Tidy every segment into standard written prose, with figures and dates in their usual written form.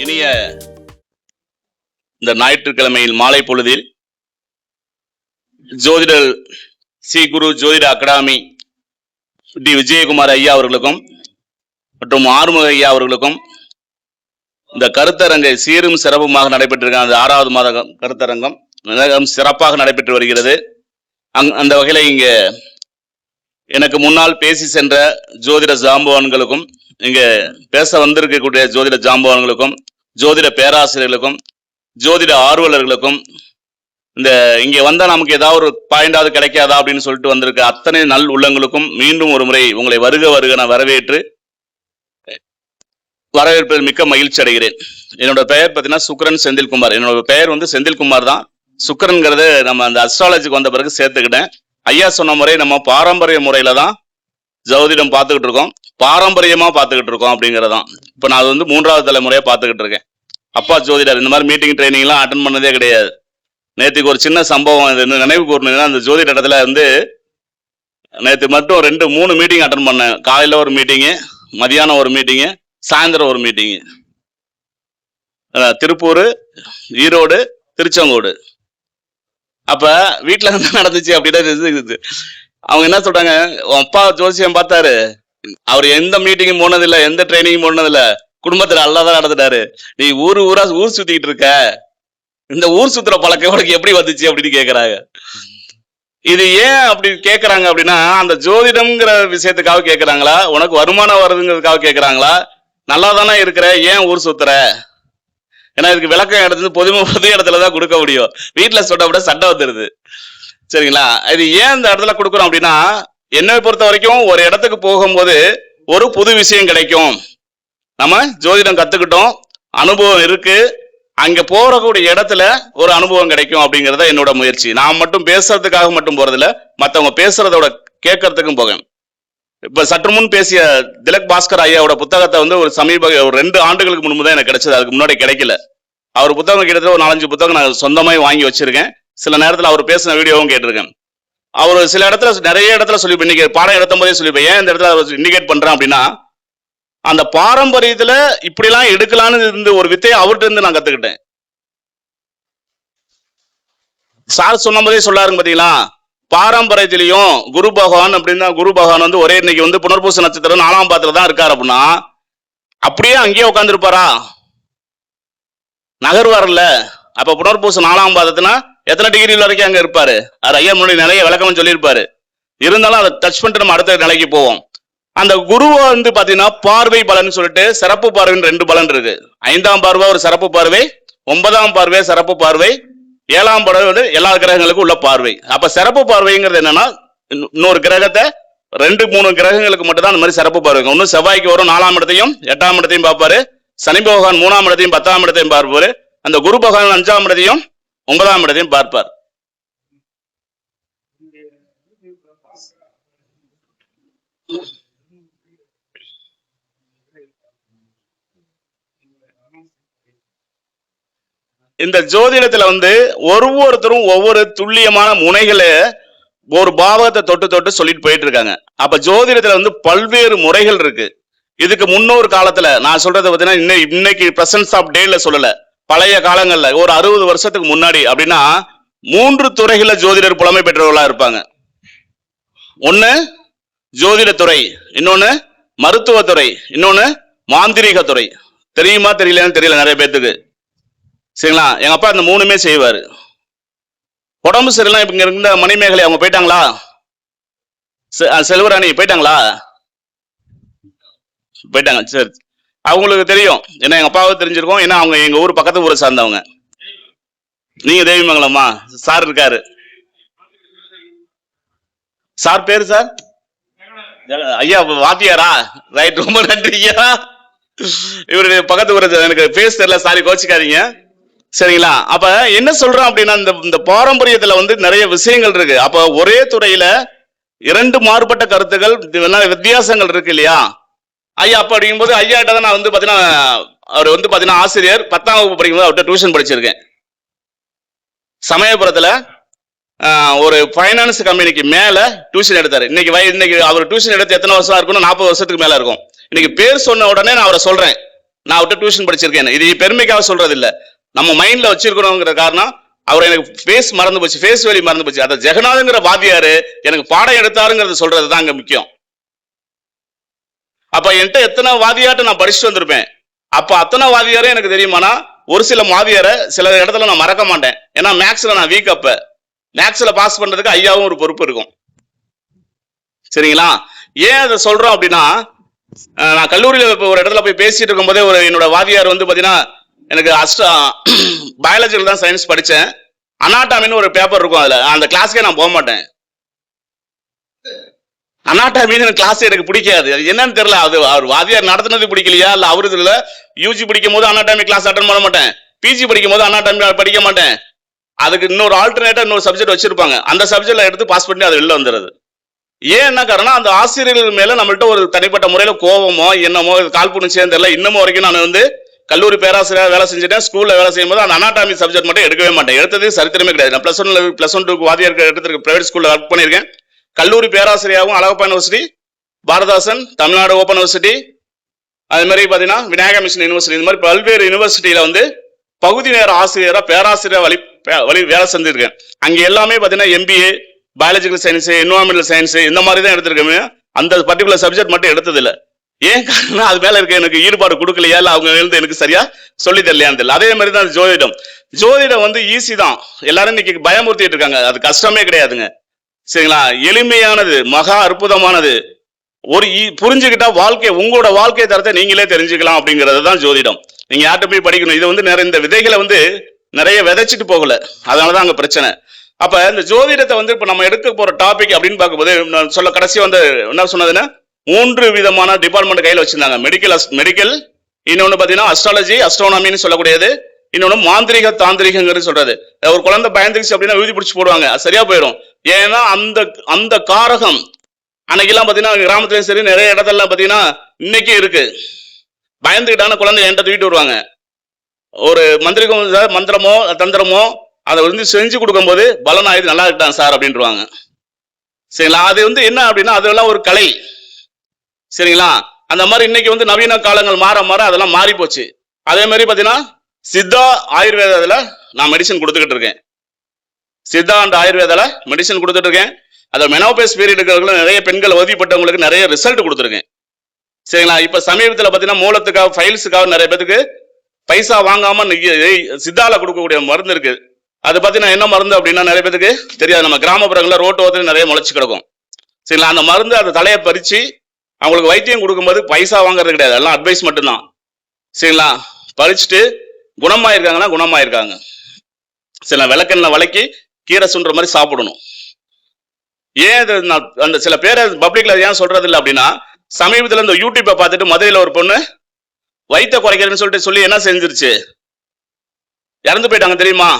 இனிய இந்த ஞாயிற்றுக்கிழமையில் மாலை பொழுதில் ஜோதிடர் சி குரு ஜோதிட அகாடமி டி விஜயகுமார் ஐயா அவர்களுக்கும் மற்றும் ஆறுமுக ஐயா அவர்களுக்கும் இந்த கருத்தரங்கை சீரும் சிறப்புமாக நடைபெற்றிருக்க அந்த 6வது மாத கருத்தரங்கம் மிகவும் சிறப்பாக நடைபெற்று வருகிறது. அந்த வகையில் இங்க எனக்கு முன்னால் பேசி சென்ற ஜோதிட ஜாம்பவான்களுக்கும் இங்க பேச வந்திருக்கக்கூடிய ஜோதிட ஜாம்பவான்களுக்கும் ஜோதிட பேராசிரியர்களுக்கும் ஜோதிட ஆர்வலர்களுக்கும் இந்த இங்க வந்தா நமக்கு ஏதாவது ஒரு பாயிண்டாவது கிடைக்காதா அப்படின்னு சொல்லிட்டு வந்திருக்க அத்தனை நல் உள்ளங்களுக்கும் மீண்டும் ஒரு முறை உங்களை வருக வருக நான் வரவேற்பதில் மிக்க மகிழ்ச்சி அடைகிறேன். என்னோட பெயர் பார்த்தீங்கன்னா சுக்கரன் செந்தில்குமார். என்னோட பெயர் வந்து செந்தில்குமார் தான். சுக்கரன்கிறது நம்ம அந்த அஸ்ட்ராலஜிக்கு வந்த பிறகு சேர்த்துக்கிட்டேன். ஐயா சொன்ன முறை நம்ம பாரம்பரிய முறையில தான் ஜோதிடம் பார்த்துக்கிட்டு இருக்கோம், பாரம்பரியமா பார்த்துக்கிட்டு இருக்கோம் அப்படிங்கிறதான். இப்போ நான் அது வந்து 3வது தலைமுறையா பார்த்துக்கிட்டு இருக்கேன். அப்பா ஜோதிடர் இந்த மாதிரி மீட்டிங் ட்ரைனிங்லாம் அட்டன் பண்ணதே கிடையாது. நேற்றுக்கு ஒரு சின்ன சம்பவம் நினைவு கூறணுங்கன்னா, அந்த ஜோதிட இடத்துல வந்து நேற்று மட்டும் 2-3 மீட்டிங் அட்டன் பண்ணேன். காலையில் ஒரு மீட்டிங்கு, மதியானம் ஒரு மீட்டிங்கு, சாயந்தரம் ஒரு மீட்டிங்கு. திருப்பூர், ஈரோடு, திருச்செங்கோடு. அப்ப வீட்டுல என்ன நடந்துச்சு அப்படின்னா, அவங்க என்ன சொல்றாங்க, அப்பா ஜோசியம் பார்த்தாரு, அவர் எந்த மீட்டிங்கும் போனதில்லை, எந்த ட்ரைனிங்கும் போனதில்லை, குடும்பத்துல அல்லாதான் நடந்துட்டாரு, நீ ஊர் சுத்திக்கிட்டு இருக்க, இந்த ஊர் சுத்துற பழக்கம் உனக்கு எப்படி வந்துச்சு அப்படின்னு கேட்கறாங்க. இது ஏன் அப்படி கேட்கறாங்க அப்படின்னா, அந்த ஜோதிடம்ங்கிற விஷயத்துக்காக கேட்கறாங்களா, உனக்கு வருமானம் வருதுங்கிறதுக்காக கேட்கறாங்களா, நல்லா தானே இருக்கிற, ஏன் ஊர் சுத்துற? ஏன்னா இதுக்கு விளக்கம் எடுத்து பொது இடத்துலதான் கொடுக்க முடியும். வீட்டுல சொன்ன விட சண்டை வந்துருது. சரிங்களா? இது ஏன் இந்த இடத்துல கொடுக்குறோம் அப்படின்னா, என்னை பொறுத்த வரைக்கும் ஒரு இடத்துக்கு போகும்போது ஒரு புது விஷயம் கிடைக்கும். நம்ம ஜோதிடம் கத்துக்கிட்டோம், அனுபவம் இருக்கு, அங்க போறக்கூடிய இடத்துல ஒரு அனுபவம் கிடைக்கும் அப்படிங்கறத என்னோட முயற்சி. நான் மட்டும் பேசுறதுக்காக மட்டும் போறதில்ல, மற்றவங்க பேசுறதோட கேட்கறதுக்கும் போகேன். இப்ப சற்று முன் பேசிய திலக் பாஸ்கர் ஐயாவோட புத்தகத்தை வந்து ஒரு 2 ஆண்டுகளுக்கு முன்பு தான் எனக்கு கிடைச்சது. அதுக்கு முன்னாடி கிடைக்கல. அவர் புத்தகம் கிட்டத்தட்ட ஒரு 4-5 புத்தகம் நான் சொந்தமாய் வாங்கி வச்சிருக்கேன். சில நேரத்தில் அவர் பேசின வீடியோவும் கேட்டிருக்கேன். அவர் சில இடத்துல நிறைய இடத்துல சொல்லி, இன்னைக்கு பாடம் எடுத்தும் போதே சொல்லிப்பேன், ஏன் இந்த இடத்துல இண்டிகேட் பண்றேன் அப்படின்னா, அந்த பாரம்பரியத்துல இப்படிலாம் எடுக்கலான்னு இருந்து ஒரு வித்தையை அவர்கிட்ட இருந்து நான் கத்துக்கிட்டேன். சார் சொன்ன போதே சொல்லாருங்க பாத்தீங்களா, பாரம்பரியத்திலையும் குரு பகவான் அப்படின்னா, குரு பகவான் வந்து ஒரே இன்னைக்கு வந்து புனர்பூச நட்சத்திரம் 4ஆம் பாதத்துல தான் இருக்காரு அப்படின்னா, அப்படியே அங்கேயே உட்கார்ந்து இருப்பாரா? நகர்வார்ல. அப்ப புனர்பூசம் 4ஆம் பாதத்துனா எத்தனை டிகிரி வரைக்கும் அங்க இருப்பாரு? அது ஐயா முன்னாடி நிறைய விளக்கம் சொல்லியிருப்பாரு. இருந்தாலும் அதை டச் பண்ணிட்டு நம்ம அடுத்த நிலைக்கு போவோம். அந்த குருவை வந்து பாத்தீங்கன்னா பார்வை பலன் சொல்லிட்டு சிறப்பு பார்வைன்னு 2 பலன் இருக்கு. 5ஆம் பார்வை ஒரு சிறப்பு பார்வை, 9ஆம் பார்வை சிறப்பு பார்வை, 7ஆம் பார்வை வந்து எல்லா கிரகங்களுக்கும் உள்ள பார்வை. அப்ப சிறப்பு பார்வைங்கிறது என்னன்னா, இன்னொரு கிரகத்தை 2-3 கிரகங்களுக்கு மட்டும் தான் அந்த மாதிரி சிறப்பு பார்வை. ஒன்னும் செவ்வாய்க்கு வரும் 4ஆம் இடத்தையும் 8ஆம் இடத்தையும் பார்ப்பாரு, சனி பகவான் 3ஆம் இடத்தையும் 10ஆம் இடத்தையும் பார்ப்பாரு, அந்த குரு பகவான் 5ஆம் இடத்தையும் 9ஆம் இடத்தையும் பார்ப்பார். இந்த ஜோதிடத்துல வந்து ஒவ்வொருத்தரும் ஒவ்வொரு துல்லியமான முனைகளை ஒரு பாவத்தை தொட்டு சொல்லிட்டு போயிட்டு இருக்காங்க. அப்ப ஜோதிடத்துல வந்து பல்வேறு முறைகள் இருக்கு. இதுக்கு முன்னொரு காலத்துல நான் சொல்றது பார்த்தீங்கன்னா, இன்னைக்கு பிரசன்ஸ் ஆஃப் டேல சொல்லல, பழைய காலங்கள்ல ஒரு 60 வருஷத்துக்கு முன்னாடி அப்படின்னா 3 துறைகள்ல ஜோதிடர் புலமை பெற்றவர்களா இருப்பாங்க. ஒண்ணு ஜோதிட துறை, இன்னொன்னு மருத்துவத்துறை, இன்னொன்னு மாந்திரீக துறை. தெரியுமா தெரியலன்னு தெரியல நிறைய பேத்துக்கு. சரிங்களா? எங்க அப்பா இந்த 3மே செய்வாரு. உடம்பு சரியில்லாம் இங்க இருந்த மணிமேகலை அவங்க போயிட்டாங்களா? செல்வராணி போயிட்டாங்களா? போயிட்டாங்க. சரி, அவங்களுக்கு தெரியும், ஏன்னா எங்க அப்பாவுக்கு தெரிஞ்சிருக்கும், ஏன்னா அவங்க எங்க ஊர் பக்கத்து ஊரை சார்ந்தவங்க. நீங்க தேவிமங்கலமா? சார் இருக்காரு. சார் பேரு சார் ஐயா வாத்தியாரா? ரைட், ரொம்ப நன்றி ஐயா. இவருடைய பக்கத்து ஊரை எனக்கு பேச தெரியல, சாரி கோச்சிக்காதீங்க. சரிங்களா? அப்ப என்ன சொல்றோம் அப்படின்னா, இந்த பாரம்பரியத்துல வந்து நிறைய விஷயங்கள் இருக்கு. அப்ப ஒரே துறையில 2 மாறுபட்ட கருத்துக்கள், வித்தியாசங்கள் இருக்கு இல்லையா ஐயா? அப்ப அப்படிங்கும்போது ஐயா கிட்ட தான் நான் வந்து பாத்தீங்கன்னா, அவர் வந்து பாத்தீங்கன்னா ஆசிரியர். 10ஆம் வகுப்பு படிக்கும்போது அவர்கிட்ட டியூஷன் படிச்சிருக்கேன். சமயபுரத்துல ஒரு ஃபைனான்ஸ் கம்பெனிக்கு மேல டியூஷன் எடுத்தாரு. இன்னைக்கு அவர் டியூஷன் எடுத்து எத்தனை வருஷம் இருக்குன்னு 40 வருஷத்துக்கு மேல இருக்கும். இன்னைக்கு பேர் சொன்ன உடனே நான் அவரை சொல்றேன், நான் விட்டு டியூஷன் படிச்சிருக்கேன். இது பெருமைக்காக சொல்றது இல்ல, நம்ம மைண்ட்ல வச்சிருக்கிறோங்கிற காரணம். அவர் எனக்கு ஃபேஸ் மறந்து போச்சு, ஃபேஸ் வேல்யூ மறந்து போச்சு. அத ஜெகநாதங்கிற வாத்தியாரு எனக்கு பாடம் எடுத்தாருங்கிறது சொல்றதுதான் அங்க முக்கியம். அப்ப என்கிட்ட எத்தனை வாதியாட்ட நான் படிச்சுட்டு வந்திருப்பேன். அப்ப அத்தனை வாதியாரே எனக்கு தெரியுமானா, ஒரு சில வாதியாரை சில இடத்துல நான் மறக்க மாட்டேன். ஏன்னா மேக்ஸ்ல நான் வீக். அப்ப மேக்ஸ்ல பாஸ் பண்றதுக்கு ஐயாவும் ஒரு பொறுப்பு இருக்கும். சரிங்களா? ஏன் அதை சொல்றோம் அப்படின்னா, நான் கல்லூரியில ஒரு இடத்துல போய் பேசிட்டு இருக்கும் போதே ஒரு என்னோட வாதியார் வந்து பாத்தீங்கன்னா, எனக்கு பயாலஜியில் தான் சயின்ஸ் படிச்சேன். அனாட்டாமின்னு ஒரு பேப்பர் இருக்கும், அதுல அந்த கிளாஸ்க்கே நான் போக மாட்டேன். அனாட்டாமின்னு கிளாஸ் எனக்கு பிடிக்காது. அது என்னன்னு தெரியல, அது அவர் வாதியார் நடத்தினது பிடிக்கலையா இல்ல அவரு இதுல யூஜி படிக்கும் போது அனாட்டாமி கிளாஸ் அட்டன் பண்ண மாட்டேன், பிஜி படிக்கும் போது அனாட்டாமி படிக்க மாட்டேன். அதுக்கு இன்னொரு ஆல்டர்னேட்டா இன்னொரு சப்ஜெக்ட் வச்சிருப்பாங்க, அந்த சப்ஜெக்ட்ல எடுத்து பாஸ் பண்ணி அது வெளில வந்துடுது. ஏன் என்ன காரணம், அந்த ஆசிரியர்கள் மேல நம்மள்ட்ட ஒரு தனிப்பட்ட முறையில கோபமோ என்னமோ காழ்ப்புணர்ச்சியும் தெரியல. இன்னமும் வரைக்கும் நான் வந்து கல்லூரி பேராசிரியர் வேலை செஞ்சுட்டேன். ஸ்கூல்ல வேலை செய்யும் போது அந்த அனாட்டாமி சப்ஜெக்ட் மட்டும் எடுக்கவே மாட்டேன். எடுத்தது சரித்திரமே கிடையாது. நான் +1 வாதியார் எடுத்திருக்க பிரைவேட் ஸ்கூல்ல ஒர்க் பண்ணியிருக்கேன். கல்லூரி பேராசிரியராகவும் Alagappa university, Bharathidasan, Tamil Nadu open university, அது மாதிரி பாத்தீங்கன்னா விநாயகா மிஷன் யூனிவர்சிட்டி, இந்த மாதிரி பல்வேறு யூனிவர்சிட்டியில வந்து பகுதி நேர ஆசிரியரா பேராசிரியர் வழி வேலை செஞ்சிருக்கேன். அங்க எல்லாமே பாத்தீங்கன்னா MBA, biological science, environmental science இந்த மாதிரி தான் எடுத்திருக்கேன். அந்த பர்டிகுலர் சப்ஜெக்ட் மட்டும் எடுத்தது இல்ல. ஏன் காரணம், அது மேல இருக்க எனக்கு ஈடுபாடு கொடுக்கலையா இல்ல அவங்க எழுந்து எனக்கு சரியா சொல்லி தரலையான்னு தெரியல. அதே மாதிரி தான் ஜோதிடம். ஜோதிடம் வந்து ஈஸி தான், எல்லாரும் இன்னைக்கு பயமுறுத்திட்டு இருக்காங்க. அது கஷ்டமே கிடையாதுங்க. சரிங்களா? எளிமையானது, மகா அற்புதமானது. ஒரு புரிஞ்சுக்கிட்டா வாழ்க்கை, உங்களோட வாழ்க்கை தரத்தை நீங்களே தெரிஞ்சுக்கலாம் அப்படிங்கிறது தான் ஜோதிடம். நீங்க யார்கிட்ட போய் படிக்கணும். இது வந்து நிறைய இந்த விதைகளை வந்து நிறைய விதைச்சிட்டு போகல, அதனாலதான் அங்க பிரச்சனை. அப்ப இந்த ஜோதிடத்தை வந்து இப்ப நம்ம எடுக்க போற டாபிக் அப்படின்னு பார்க்கும்போது சொல்ல கடைசி வந்து என்ன சொன்னதுன்னா, 3 விதமான டிபார்ட்மெண்ட் கையில வச்சிருந்தாங்க. மெடிக்கல், இன்னொன்னு பாத்தீங்கன்னா அஸ்ட்ராலஜி, அஸ்ட்ரோனாமின்னு சொல்லக்கூடியது, இன்னொன்னு மாந்திரிக தாந்திரிகங்கிறது சொல்றது. ஒரு குழந்தை பயந்துருச்சு அப்படின்னா விழுதி பிடிச்சி போடுவாங்க, அது சரியா போயிடும். ஏன்னா அந்த காரகம் அன்னைக்கெல்லாம் பாத்தீங்கன்னா கிராமத்துலயும் சரி நிறைய இடத்துல பாத்தீங்கன்னா இன்னைக்கு இருக்கு. பயந்துக்கிட்டான குழந்தை என்கிட்ட தூக்கிட்டு வருவாங்க. ஒரு மந்திரமோ தந்திரமோ அதை வந்து செஞ்சு கொடுக்கும் போது பலன் ஆயுது, நல்லா இருக்கான் சார் அப்படின்ட்டுருவாங்க. சரிங்களா? அது வந்து என்ன அப்படின்னா அதெல்லாம் ஒரு கலை. சரிங்களா? அந்த மாதிரி இன்னைக்கு வந்து நவீன காலங்கள் மாற மாற அதெல்லாம் மாறி போச்சு. அதே மாதிரி பாத்தீங்கன்னா சித்தா ஆயுர்வேதால நான் மெடிசன் கொடுத்துக்கிட்டு இருக்கேன். சித்தா அண்ட் ஆயுர்வேதால மெடிசன் கொடுத்துட்டு இருக்கேன். அதை மெனோபேஸ் பீரியட் இருக்கிறவங்க நிறைய பெண்கள் உதவிப்பட்டவங்களுக்கு நிறைய ரிசல்ட் கொடுத்துருக்கேன். சரிங்களா? இப்ப சமீபத்தில் பாத்தீங்கன்னா மூலத்துக்காக ஃபைல்ஸுக்காக நிறைய பேருக்கு பைசா வாங்காம சித்தால கொடுக்கக்கூடிய மருந்து இருக்கு. அது பாத்தீங்கன்னா என்ன மருந்து அப்படின்னா நிறைய பேருக்கு தெரியாது. நம்ம கிராமப்புறங்களில் ரோட்டு ஓரத்துல நிறைய முளைச்சு கிடக்கும். சரிங்களா? அந்த மருந்து அந்த தலையை பறிச்சு அவங்களுக்கு வைத்தியம் கொடுக்கும்போது பைசா வாங்குறது கிடையாது, எல்லாம் அட்வைஸ் மட்டும்தான். சரிங்களா? பறிச்சுட்டு குணமாயிருக்காங்கன்னா குணமாயிருக்காங்க. சில விளக்கெண்ணெய் வளைக்கி கீரை சுன்ற மாதிரி சாப்பிடணும். ஏன் அந்த சில பேரை பப்ளிக்ல ஏன் சொல்றது இல்லை அப்படின்னா, சமீபத்தில் இந்த யூடியூப்பை பார்த்துட்டு மதுரையில் ஒரு பொண்ணு வயிற்ற குறைக்கிறேன்னு சொல்லிட்டு சொல்லி என்ன செஞ்சிருச்சு, இறந்து போயிட்டாங்க தெரியுமா?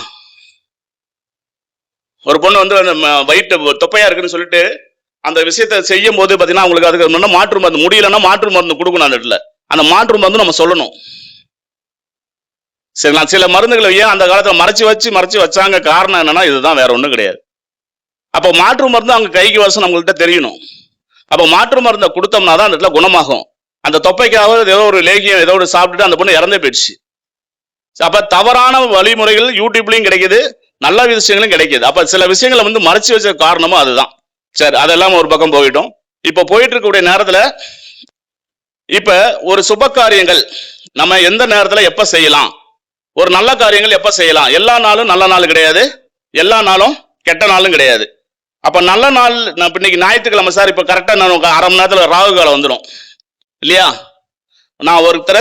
ஒரு பொண்ணு வந்து அந்த வயிற்று தொப்பையா இருக்குன்னு சொல்லிட்டு அந்த விஷயத்தை செய்யும் போது பாத்தீங்கன்னா அவங்களுக்கு அதுக்கு மாற்று மருந்து முடியலன்னா மாற்று மருந்து கொடுக்கணும். அந்த இடத்துல அந்த மாற்று மருந்து நம்ம சொல்லணும். சரிங்களா? சில மருந்துகளை ஏன் அந்த காலத்துல மறைச்சு வச்சாங்க, காரணம் என்னன்னா இதுதான், வேற ஒண்ணும் கிடையாது. அப்போ மாற்று மருந்து அவங்க கைக்கு வருஷம் நம்மள்கிட்ட தெரியணும். அப்போ மாற்று மருந்தை கொடுத்தோம்னா தான் அந்த இடத்துல குணமாகும். அந்த தொப்பைக்காக ஏதோ ஒரு லேகியம் ஏதோ ஒரு சாப்பிட்டுட்டு அந்த பொண்ணு இறந்தே போயிடுச்சு. அப்ப தவறான வழிமுறைகள் யூடியூப்லயும் கிடைக்குது, நல்ல விஷயங்களும் கிடைக்குது. அப்ப சில விஷயங்களை வந்து மறைச்சு வச்ச காரணமும் அதுதான். சரி, அதெல்லாம் ஒரு பக்கம் போயிட்டோம். இப்ப போயிட்டு இருக்கக்கூடிய நேரத்துல இப்ப ஒரு சுப காரியங்கள் நம்ம எந்த நேரத்துல எப்ப செய்யலாம், ஒரு நல்ல காரியங்கள் எப்ப செய்யலாம். எல்லா நாளும் நல்ல நாள் கிடையாது, எல்லா நாளும் கெட்ட நாளும் கிடையாது. அப்ப நல்ல நாள் இன்னைக்கு ஞாயிற்றுக்கிழமை சார், இப்ப கரெக்டா நான் 1/2 மணி நேரத்துல ராகு காலம் வந்துடும் இல்லையா? நான் ஒருத்தரை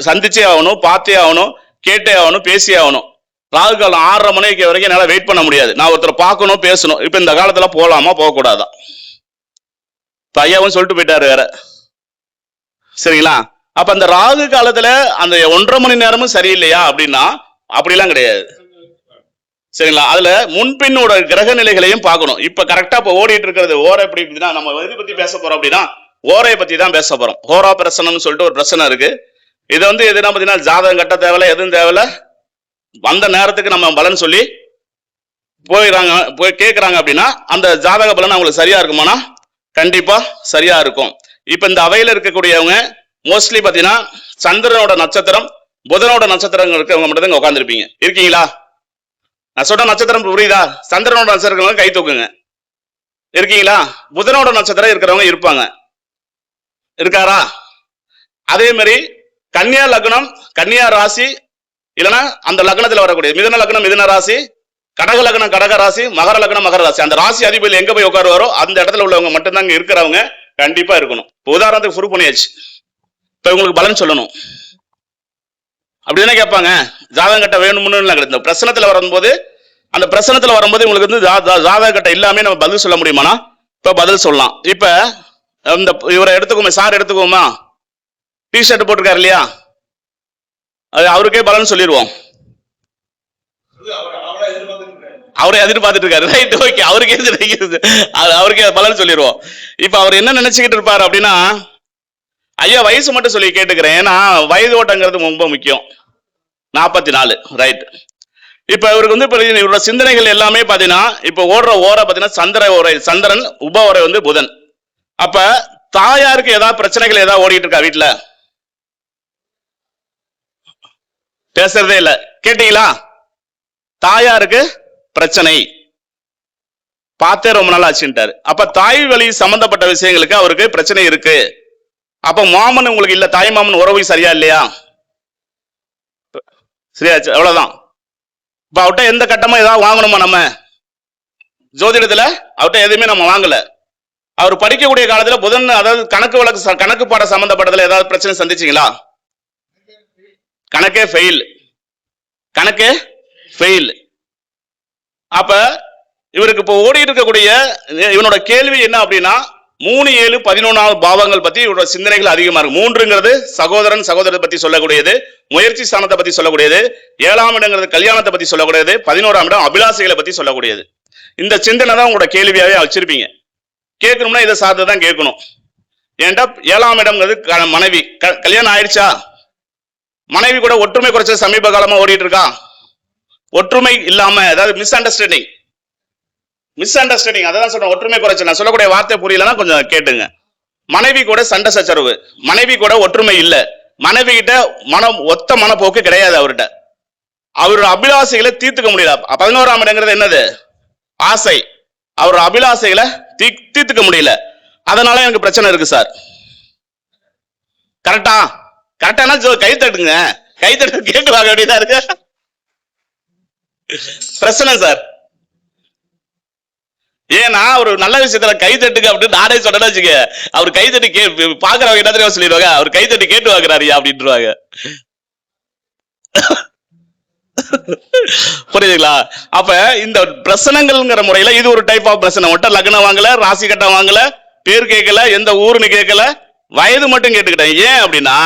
சந்திச்சே ஆகணும், பார்த்தே ஆகணும், கேட்டே ஆகணும், பேசியே ஆகணும். ராகு காலம் 6:30 மணிக்கு வரைக்கும் என்னால வெயிட் பண்ண முடியாது. நான் ஒருத்தரை பார்க்கணும், பேசணும். இப்ப இந்த காலத்துல போகலாமா போகக்கூடாதா? ஐயாவும் சொல்லிட்டு போயிட்டாரு வேற. சரிங்களா? அப்ப அந்த ராகு காலத்துல அந்த 1.5 மணி நேரமும் சரியில்லையா அப்படின்னா அப்படிலாம் கிடையாது. சரிங்களா? அதுல முன்பின்னோட கிரக நிலைகளையும் பார்க்கணும். இப்ப கரெக்டா இப்ப ஓடிட்டு இருக்கிறது ஓரை எப்படி இருக்குதுன்னா, நம்ம எது பத்தி பேச போறோம் அப்படின்னா ஓரையை பத்தி தான் பேச போறோம். ஹோரா பிரசனம்னு சொல்லிட்டு ஒரு பிரச்சனை இருக்கு. இது வந்து எதுனா பாத்தீங்கன்னா ஜாதகம் கட்ட தேவையில்ல, எதுவும் தேவையில்ல, வந்த நேரத்துக்கு நம்ம பலன் சொல்லி போய் கேட்கறாங்க அப்படின்னா அந்த ஜாதக பலன் அவங்களுக்கு சரியா இருக்குமானா கண்டிப்பா சரியா இருக்கும். இப்ப இந்த அவையில இருக்கக்கூடியவங்க மோஸ்ட்லி பாத்தீங்கன்னா சந்திரனோட நட்சத்திரம் புதனோட நட்சத்திரம் இருக்கிறவங்க மட்டும் தான் உட்காந்துருப்பீங்க. இருக்கீங்களா? நான் சொன்ன நட்சத்திரம் புரியுதா? சந்திரனோட நட்சத்திரம் கை தூக்குங்க. இருக்கீங்களா? புதனோட நட்சத்திரம் இருக்கிறவங்க இருப்பாங்க. இருக்காரா? அதே மாதிரி கன்னியா லக்னம், கன்னியா ராசி, இல்லைன்னா அந்த லக்னத்துல வரக்கூடிய மிதுன லக்னம், மிதுன ராசி, கடக லக்னம், கடக ராசி, மகர லக்னம், மகர ராசி, அந்த ராசி அதிபதி எங்க போய் உட்காருவாரோ அந்த இடத்துல உள்ளவங்க மட்டும்தான் இருக்கிறவங்க கண்டிப்பா இருக்கணும். உதாரணத்துக்கு ப்ரூவ் பண்ணியாச்சு. இப்ப உங்களுக்கு பலன் சொல்லணும் அப்படிதானே கேட்பாங்க. ஜாதகம் கட்ட வேணும்னு இந்த பிரசனத்துல வரும்போது, அந்த பிரசனத்துல வரும்போது உங்களுக்கு வந்து ஜாதக கட்ட இல்லாம நம்ம பதில் சொல்ல முடியுமானா இப்ப பதில் சொல்லலாம். இப்ப இந்த இவரை எடுத்துக்கோமா, சார் எடுத்துக்கோமா, டி ஷர்ட் போட்டிருக்காரு இல்லையா, அது அவருக்கே பலன் சொல்லிடுவோம். அவரே எதிர்பார்த்துட்டு இருக்காரு. ரைட், ஓகே, அவருக்கே பலன் சொல்லிடுவோம். இப்ப அவர் என்ன நினைச்சுக்கிட்டு இருப்பாரு அப்படின்னா, ஐயா வயசு மட்டும் சொல்லி கேட்டுக்கிறேன், ஏன்னா வயது ஓட்டங்கிறது ரொம்ப முக்கியம். 44, ரைட். இப்ப இவருக்கு வந்து இவரோட சிந்தனைகள் எல்லாமே பாத்தீங்கன்னா இப்ப ஓடுற ஓரை பாத்தீங்கன்னா சந்திரன் உப ஓரை வந்து புதன். அப்ப தாயாருக்கு ஏதாவது பிரச்சனைகள் ஏதாவது ஓடிட்டு இருக்கா வீட்டுல? பேசுறதே இல்ல. கேட்டீங்களா? தாயாருக்கு பிரச்சனை பார்த்தே ரொம்ப நாள் ஆச்சுட்டாரு. அப்ப தாய் வழி சம்பந்தப்பட்ட விஷயங்களுக்கு அவருக்கு பிரச்சனை இருக்கு. அப்ப மாமன் உங்களுக்கு இல்ல, தாய் மாமன் உறவு சரியா இல்லையா? சரியாச்சு, அவ்வளவுதான். இப்ப அவட்ட எந்த கட்டமா ஏதாவது வாங்கணுமா? நம்ம ஜோதிடத்துல அவட்ட எதுவுமே நம்ம வாங்கல. அவர் படிக்கக்கூடிய காலத்துல புதன், அதாவது கணக்கு பாட சம்பந்தப்பட்டதுல ஏதாவது பிரச்சனை சந்திச்சீங்களா? கணக்கே ஃபெயில். அப்ப இவருக்கு இப்ப ஓடிட்டு இருக்கக்கூடிய இவனோட கேள்வி என்ன அப்படின்னா, 3, 7, 11 பாவங்கள் பத்தி இவரோட சிந்தனைகள் அதிகமா இருக்கு. 3ங்கிறது சகோதரரை பத்தி சொல்லக்கூடியது, முயற்சி ஸ்தானத்தை பத்தி சொல்லக்கூடியது, 7ஆம் இடங்கிறது கல்யாணத்தை பத்தி சொல்லக்கூடியது, 11ஆம் இடம் அபிலாசைகளை பத்தி சொல்லக்கூடியது. இந்த சிந்தனை தான் உங்களோட கேள்வியாவே வச்சிருப்பீங்க. கேட்கணும்னா இதை சார்ந்துதான் கேட்கணும். ஏன்டா 7ஆம் இடம்ங்கிறது மனைவி. கல்யாணம் ஆயிடுச்சா? மனைவி கூட ஒற்றுமை குறைச்ச சமீப காலமா ஓடிட்டு இருக்கா? ஒற்றுமை இல்லாம, அதாவது மிஸ் அண்டர்ஸ்டாண்டிங், அதான் சொல்றேன். ஒற்றுமை குறைச்சல். நான் சொல்லக்கூடிய வார்த்தை புரியலன்னா கொஞ்சம் கேட்டுங்க. மனைவி கூட சண்டை சச்சரவு, மனைவி கூட ஒற்றுமை இல்ல, மனைவி கிட்ட ஒத்த மனப்போக்கு கிடையாது அவர்கிட்ட. அவரோட அபிலாசைகளை தீர்த்துக்க முடியல. 11ஆம் இடங்கிறது என்னது? ஆசை. அவரோட அபிலாசைகளை தீர்த்துக்க முடியல. அதனால எனக்கு பிரச்சனை இருக்கு சார். கரெக்டானா கை தட்டுங்க, கேட்டு வாங்க வேண்டியதா இருக்கு. பிரச்சனை சார். ஏன்னா ஒரு நல்ல விஷயத்துல கை தட்டுங்க அப்படின்னு நானே சொன்னா வச்சுக்க, அவர் கை தட்டி பாக்குறவங்க என்ன தெரியும் சொல்லிடுவாங்க, அவர் கை தட்டி கேட்டு வாங்குறாரு அப்படின்ட்டுருவாங்க. புரியுதுங்களா? அப்ப இந்த பிரச்சனைகள்ங்கிற முறையில இது ஒரு டைப் ஆஃப் பிரச்சனை. மட்டும் லக்னம் வாங்கல, ராசி கட்டம் வாங்கல, பேர் கேட்கல, எந்த ஊருன்னு கேட்கல, வயது மட்டும் கேட்டுக்கிட்டேன். ஏன் அப்படின்னா,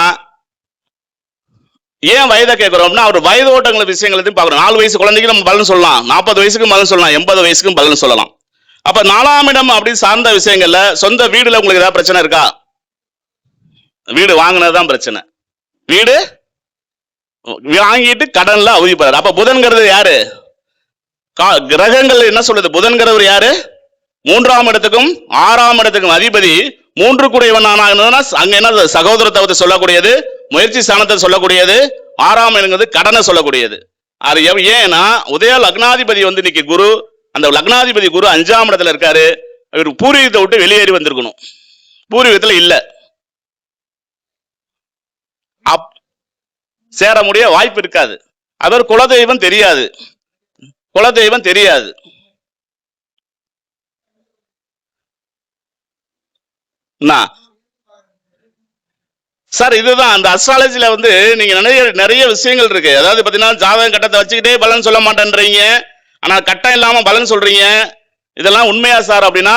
ஏன் வயதை கேட்கிறோம்னா அவர் வயது ஓட்டங்கள் விஷயங்களையும் பார்க்கணும். 4 வயசு குழந்தைக்கு நம்ம பலன் சொல்லலாம், 40 வயசுக்கும் பலன் சொல்லலாம், 80 வயசுக்கும் பலன் சொல்லலாம். அப்ப 4ஆம் இடம் அப்படி சார்ந்த விஷயங்கள்ல சொந்த வீடுல உங்களுக்கு ஏதாவது பிரச்சனை இருக்கா? வீடு வாங்கினதுதான் பிரச்சனை. வீடு வாங்கிட்டு கடன்ல அவதிப்படுறாரு. அப்ப புதன்கிறது யாரு? கிரகங்கள் என்ன சொல்லுது? புதன்கிறவர் யாரு? 3ஆம் இடத்துக்கும் 6ஆம் இடத்துக்கும் அதிபதி. 3 கூடையவன் அங்க என்ன சகோதரத்தை சொல்லக்கூடியது, முயற்சி ஸ்தானத்தை சொல்லக்கூடியது, 6ஆம் இடங்கிறது கடனை சொல்லக்கூடியது. அது ஏன்னா உதய லக்னாதிபதி வந்து இன்னைக்கு குரு, அந்த லக்னாதிபதி குரு 5ஆம் இடத்துல இருக்காரு. இவர் பூர்வீகத்தை விட்டு வெளியேறி வந்திருக்கணும், பூர்வீகத்துல இல்ல, சேர முடிய வாய்ப்பு இருக்காது. அவர் குலதெய்வம் தெரியாது. சார் இதுதான் அந்த அஸ்ட்ராலஜில வந்து நீங்க நிறைய விஷயங்கள் இருக்கு. அதாவது பாத்தீங்கன்னா ஜாதகம் கட்டத்தை வச்சுக்கிட்டே பலன் சொல்ல மாட்டேன்றீங்க, ஆனா கட்டம் இல்லாம பலன் சொல்றீங்க. இதெல்லாம் உண்மையா சார் அப்படின்னா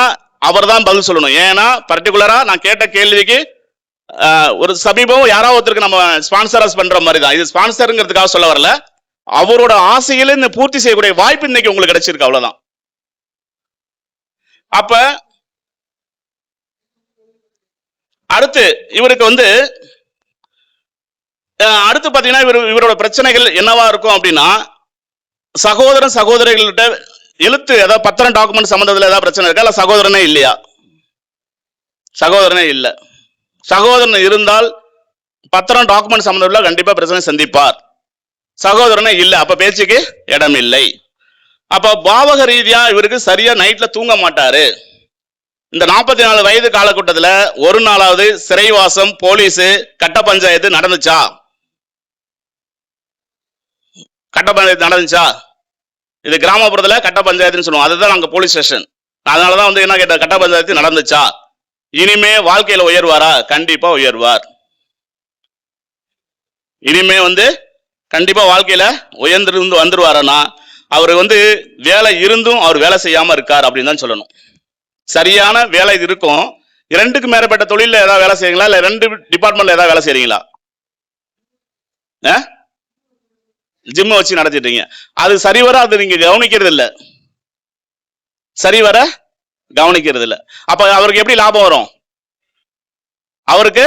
அவர் தான் பதில் சொல்லணும். ஏன்னா பர்டிகுலரா நான் கேட்ட கேள்விக்கு ஒரு சமீபம் யாராவது ஒருத்தருக்கு நம்ம ஸ்பான்சரஸ் பண்ற மாதிரி தான். இது ஸ்பான்சருங்கிறதுக்காக சொல்ல வரல, அவரோட ஆசையில இந்த பூர்த்தி செய்யக்கூடிய வாய்ப்பு இன்னைக்கு உங்களுக்கு கிடைச்சிருக்கு, அவ்வளவுதான். அப்ப அடுத்து இவருக்கு வந்து அடுத்து பாத்தீங்கன்னா இவரோட பிரச்சனைகள் என்னவா இருக்கும் அப்படின்னா, சகோதரர்கள்ட்ட எழுத்து ஏதாவது பத்திரம் டாக்குமெண்ட் சம்பந்தத்துல ஏதாவது பிரச்சனை இருக்கா? இல்ல சகோதரனே இல்லையா? சகோதரனே இல்ல. சகோதரன் இருந்தால் பத்திரம் டாக்குமெண்ட் சம்பந்தப்பட்ட கண்டிப்பா பிரச்சனை சந்திப்பார். சகோதரனே இல்ல, அப்ப பேச்சுக்கு இடம் இல்லை. அப்ப பாவக ரீதியா இவருக்கு சரியா நைட்ல தூங்க மாட்டாரு. இந்த 44 வயது காலகட்டத்துல ஒரு நாளாவது சிறைவாசம், போலீஸ், கட்ட பஞ்சாயத்து நடந்துச்சா? கட்ட பஞ்சாயத்து நடந்துச்சா? இது கிராமப்புறத்துல கட்ட பஞ்சாயத்துன்னு சொல்லுவோம், அதுதான் அங்க போலீஸ் ஸ்டேஷன். அதனாலதான் வந்து என்ன கேட்ட, கட்ட பஞ்சாயத்து நடந்துச்சா? இனிமே வாழ்க்கையில உயர்வாரா? கண்டிப்பா உயர்வார். இனிமே வந்து கண்டிப்பா வாழ்க்கையில உயர்ந்திருந்து வந்துருவாரனா, அவர் வந்து வேலை இருந்தும் அவர் வேலை செய்யாம இருக்கார் அப்படின்னு தான் சொல்லணும். சரியான வேலை இருக்கும், 2க்கு மேற்பட்ட தொழில ஏதாவது வேலை செய்றீங்களா, இல்ல 2 டிபார்ட்மெண்ட்ல ஏதாவது வேலை செய்றீங்களா? ஜிம் வச்சு நடத்திட்டீங்க, அது சரிவர அது நீங்க கவனிக்கிறது இல்ல, சரிவர கவனிக்கிறது இல்ல. அப்ப அவருக்கு எப்படி லாபம் வரும்? அவருக்கு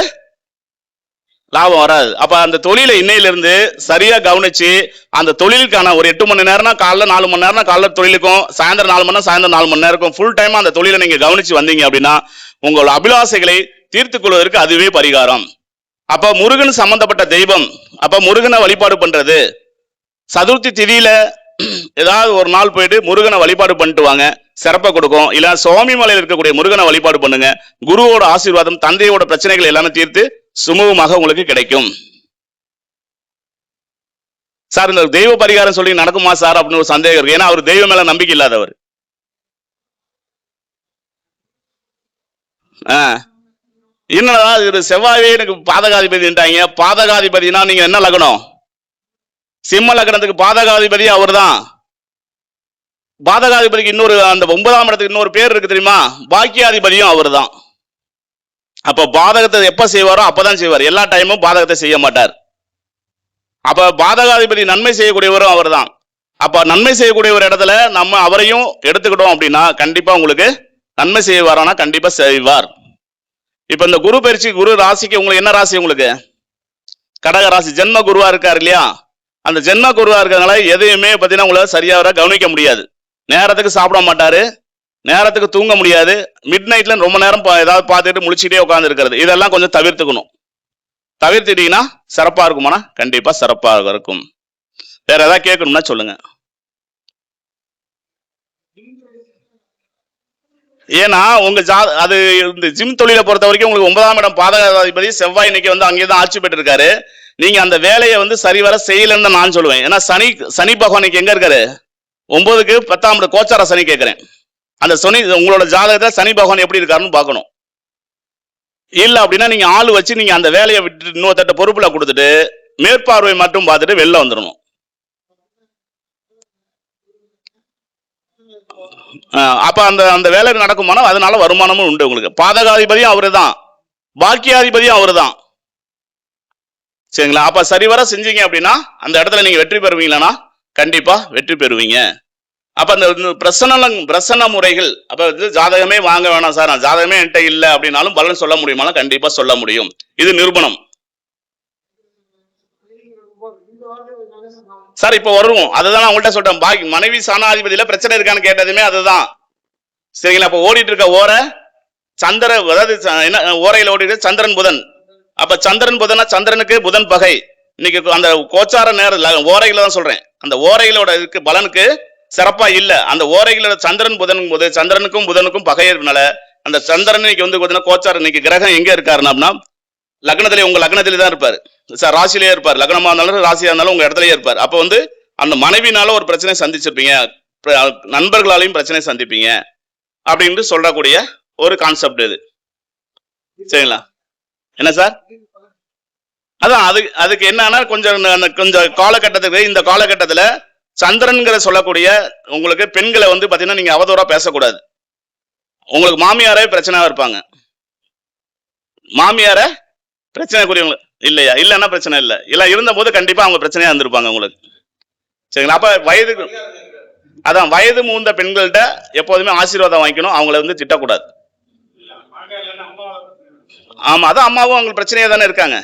லாபம் வராது. அப்ப அந்த தொழிலை இன்னையிலிருந்து சரியா கவனிச்சு அந்த தொழிலுக்கான ஒரு 8 மணி நேரம்னா காலைல 4 மணி நேரம் காலைல தொழிலுக்கும், சாயந்தரம் 4 மணி நேரம் சாயந்தரம் 4 மணி நேரம் ஃபுல் டைம் அந்த தொழிலை நீங்க கவனிச்சு வந்தீங்க அப்படின்னா உங்களோட அபிலாசைகளை தீர்த்துக் கொள்வதற்கு அதுவே பரிகாரம். அப்ப முருகன் சம்பந்தப்பட்ட தெய்வம், அப்ப முருகனை வழிபாடு பண்றது, சதுர்த்தி திதியில ஏதாவது ஒரு நாள் போயிட்டு முருகனை வழிபாடு பண்ணிட்டு வாங்க, சிறப்பை கொடுக்கும். இல்ல சுவாமி மலையில் இருக்கக்கூடிய முருகனை வழிபாடு பண்ணுங்க, குருவோட ஆசீர்வாதம், தந்தையோட பிரச்சனைகள் எல்லாமே தீர்த்து சுமூகமாக உங்களுக்கு கிடைக்கும். சார் இந்த தெய்வ பரிகாரம் சொல்லி நடக்குமா சார் அப்படின்னு ஒரு சந்தேகம் இருக்கு. ஏன்னா அவர் தெய்வம் மேல நம்பிக்கை இல்லாதவர். என்னடா இது செவ்வாயே எனக்கு பாதகாதிபதிட்டாங்க. பாதகாதிபதினா நீங்க என்ன லக்னம்? சிம்ம லக்னத்துக்கு பாதகாதிபதி அவர் தான். பாதகாதிபதிக்கு இன்னொரு அந்த 9ஆம் இடத்துக்கு இன்னொரு பேர் இருக்கு தெரியுமா? பாக்கியாதிபதியும் அவர் தான். அப்ப பாதகத்தை எப்ப செய்வாரோ அப்பதான் செய்வார், எல்லா டைமும் பாதகத்தை செய்ய மாட்டார். அப்ப பாதகாதிபதி நன்மை செய்யக்கூடியவரும் அவர் தான். அப்ப நன்மை செய்யக்கூடிய ஒரு இடத்துல நம்ம அவரையும் எடுத்துக்கிட்டோம் அப்படின்னா கண்டிப்பா உங்களுக்கு நன்மை செய்வாரானா கண்டிப்பா செய்வார். இப்ப இந்த குரு பயிற்சி, குரு ராசிக்கு உங்களுக்கு என்ன ராசி? உங்களுக்கு கடக ராசி, ஜென்ம குருவா இருக்காரு இல்லையா? அந்த ஜென்ம குருவா இருக்கிறதுனால எதையுமே பத்தினா உங்களை சரியா கவனிக்க முடியாது. நேரத்துக்கு சாப்பிட மாட்டாரு, நேரத்துக்கு தூங்க முடியாது, மிட் நைட்ல ரொம்ப நேரம் ஏதாவது பார்த்துட்டு முழிச்சுட்டே உட்கார்ந்து இருக்கிறது, இதெல்லாம் கொஞ்சம் தவிர்த்துக்கணும். தவிர்த்துட்டீங்கன்னா சிறப்பா இருக்குமானா கண்டிப்பா சிறப்பாக இருக்கும். வேற ஏதாவது கேட்கணும்னா சொல்லுங்க. ஏன்னா உங்க அது இந்த ஜிம் தொழிலை பொறுத்த வரைக்கும் உங்களுக்கு 9ஆம் இடம் பாதகாதிபதி செவ்வாய் இன்னைக்கு வந்து அங்கேதான் ஆட்சி பெற்று இருக்காரு. நீங்க அந்த வேலையை வந்து சரிவர செய்யலன்னு நான் சொல்லுவேன். ஏன்னா சனி பகவான் எங்க இருக்காரு? 9க்கு 10ஆம் இடம் கோச்சார சனி கேட்கிறேன். அந்த சனி உங்களோட ஜாதகத்தை சனி பகவான் எப்படி இருக்காருன்னு பார்க்கணும். இல்ல அப்படின்னா நீங்க ஆளு வச்சு நீங்க அந்த வேலையை விட்டு இன்னொருத்தட்ட பொறுப்புல கொடுத்துட்டு மேற்பார்வை மட்டும் பார்த்துட்டு வெளில வந்துடணும். அப்ப அந்த அந்த வேலை நடக்குமானா அதனால வருமானமும் உண்டு உங்களுக்கு. பாதகாதிபதியும் அவரு தான், பாக்கியாதிபதியும் அவரு தான். சரிங்களா? அப்ப சரிவர செஞ்சீங்க அப்படின்னா அந்த இடத்துல நீங்க வெற்றி பெறுவீங்களா? கண்டிப்பா வெற்றி பெறுவீங்க. அப்ப அந்த பிரசன்ன முறைகள், அப்ப ஜாதகமே வாங்க வேணாம் சார், நான் ஜாதகமே என்கிட்ட இல்ல அப்படின்னாலும் பலன் சொல்ல முடியுமா? கண்டிப்பா சொல்ல முடியும். இது நிரூபணம் சார். இப்ப வருவோம், அதுதான் உங்கள்கிட்ட சொல்றேன். பாக்கி மனைவி சாணாதிபதியில பிரச்சனை இருக்கான்னு கேட்டதுமே அதுதான். சரிங்களா? அப்ப ஓடிட்டு இருக்க ஓரை சந்திர, அதாவது என்ன ஓரையில ஓடிட்டு சந்திரன் புதன். அப்ப சந்திரன் புதனா, சந்திரனுக்கு புதன் பகை. இன்னைக்கு அந்த கோச்சார நேரம் ஓரைகளை தான் சொல்றேன். அந்த ஓரைகளோட இருக்கு பலனுக்கு சிறப்பா இல்ல. அந்த ஓரைகளோட சந்திரன் புதன் போது சந்திரனுக்கும் புதனுக்கும் பகையினால அந்த சந்திரன் இன்னைக்கு வந்து கோச்சாரம் இன்னைக்கு கிரகம் எங்க இருக்காருன்னா லக்னத்திலே, உங்க லக்னத்திலே தான் இருப்பாரு சார், ராசிலேயே இருப்பார். லக்னமா இருந்தாலும் ராசியா இருந்தாலும் உங்க இடத்துலயே இருப்பார். அப்ப வந்து அந்த மனைவினால ஒரு பிரச்சனை சந்திச்சிருப்பீங்க, நண்பர்களாலையும் பிரச்சனை சந்திப்பீங்க அப்படின்னு சொல்லக்கூடிய ஒரு கான்செப்ட் இது. சரிங்களா? என்ன சார்? அதான் அதுக்கு என்னன்னா கொஞ்சம் காலகட்டத்துக்கு, இந்த காலகட்டத்துல சந்திரன்கிற சொல்லக்கூடிய உங்களுக்கு பெண்களை வந்து பாத்தீங்கன்னா நீங்க அவதூறா பேசக்கூடாது. உங்களுக்கு மாமியாரே பிரச்சனையா இருப்பாங்க, மாமியார பிரச்சனைக்குரியவங்க இல்லையா? இல்லைன்னா பிரச்சனை இல்லை, இல்ல இருந்த போது கண்டிப்பா அவங்க பிரச்சனையா இருந்திருப்பாங்க உங்களுக்கு. சரிங்களா? அப்ப வயது மூந்த பெண்கள்கிட்ட எப்போதுமே ஆசீர்வாதம் வாங்கிக்கணும், அவங்கள வந்து திட்டக்கூடாது. ஆமா, அதான் அம்மாவும் அவங்களுக்கு பிரச்சனையா தானே இருக்காங்க,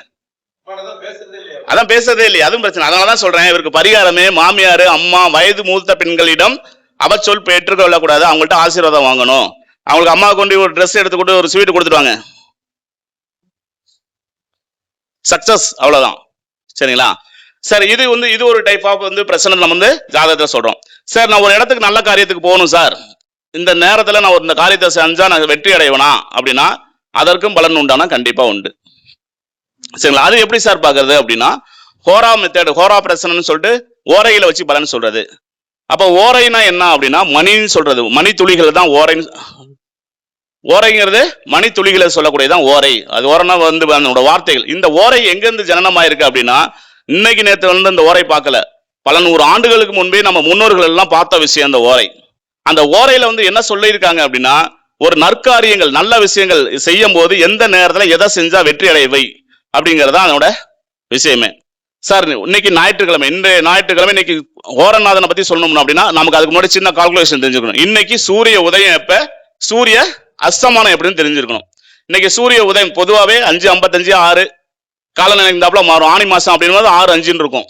அதான் பேசுறதே இல்லையா, அதுவும் பிரச்சனை. அதனாலதான் சொல்றேன், இவருக்கு பரிகாரமே மாமியாரு, அம்மா, வயது மூத்த பெண்களிடம் அவச்சொல் பெற்றுக்கொள்ளக்கூடாது, அவங்கள்ட்ட ஆசீர்வாதம் வாங்கணும். அவங்களுக்கு அம்மா கொண்டு ஒரு ட்ரெஸ் எடுத்துக்கிட்டு ஒரு ஸ்வீட் கொடுத்துருவாங்க. சக்சஸ், அவ்வளவுதான். சரிங்களா? சார் இது ஒரு டைப் ஆஃப் பிரச்சனை நம்ம ஜாதகத்தை சொல்றோம். சார் நான் ஒரு இடத்துக்கு நல்ல காரியத்துக்கு போகணும் சார், இந்த நேரத்தில் நான் இந்த காரியத்தை செஞ்சா நான் வெற்றி அடைவனா அப்படின்னா அதற்கும் பலன் உண்டானா கண்டிப்பா உண்டு. சரிங்களா? அது எப்படி சார் பாக்குறது அப்படின்னா ஹோரா மெத்தட், ஹோரா பிரச்சனைன்னு சொல்லிட்டு ஓரையில வச்சு பலன் சொல்றது. அப்ப ஓரைனா என்ன அப்படின்னா மணின்னு சொல்றது, மணி துளிகள் தான் ஓரை. ஓரைங்கிறது மணி துளிகளை சொல்லக்கூடியதான் ஓரை. அது ஓரைனா அதனோட வார்த்தைகள். இந்த ஓரை எங்கிருந்து ஜனனமாயிருக்கு அப்படின்னா இன்னைக்கு நேற்று இந்த ஓரை பார்க்கல, பல 100 ஆண்டுகளுக்கு முன்பே நம்ம முன்னோர்கள் எல்லாம் பார்த்த விஷயம் அந்த ஓரை. அந்த ஓரையில என்ன சொல்லியிருக்காங்க அப்படின்னா ஒரு நற்காரியங்கள் நல்ல விஷயங்கள் செய்யும் போது எந்த நேரத்துல எதை செஞ்சா வெற்றி அடைவை அப்படிங்கறத அதனோட விஷயமே. சார் இன்னைக்கு ஞாயிற்றுக்கிழமை, இன்றைய ஞாயிற்றுக்கிழமை, இன்னைக்கு ஹோரநாதனை பத்தி சொல்லணும் அப்படின்னா நமக்கு அதுக்கு முன்னாடி சின்ன கால்குலேஷன் தெரிஞ்சுக்கணும். இன்னைக்கு சூரிய உதயம் எப்ப, சூரிய அஸ்தமானம் எப்படின்னு தெரிஞ்சிருக்கணும். இன்னைக்கு சூரிய உதயம் பொதுவாகவே 5:55 6 காலநிலை இருந்தாப்புல மாறும். ஆணி மாசம் அப்படின்றது 6:05 இருக்கும்.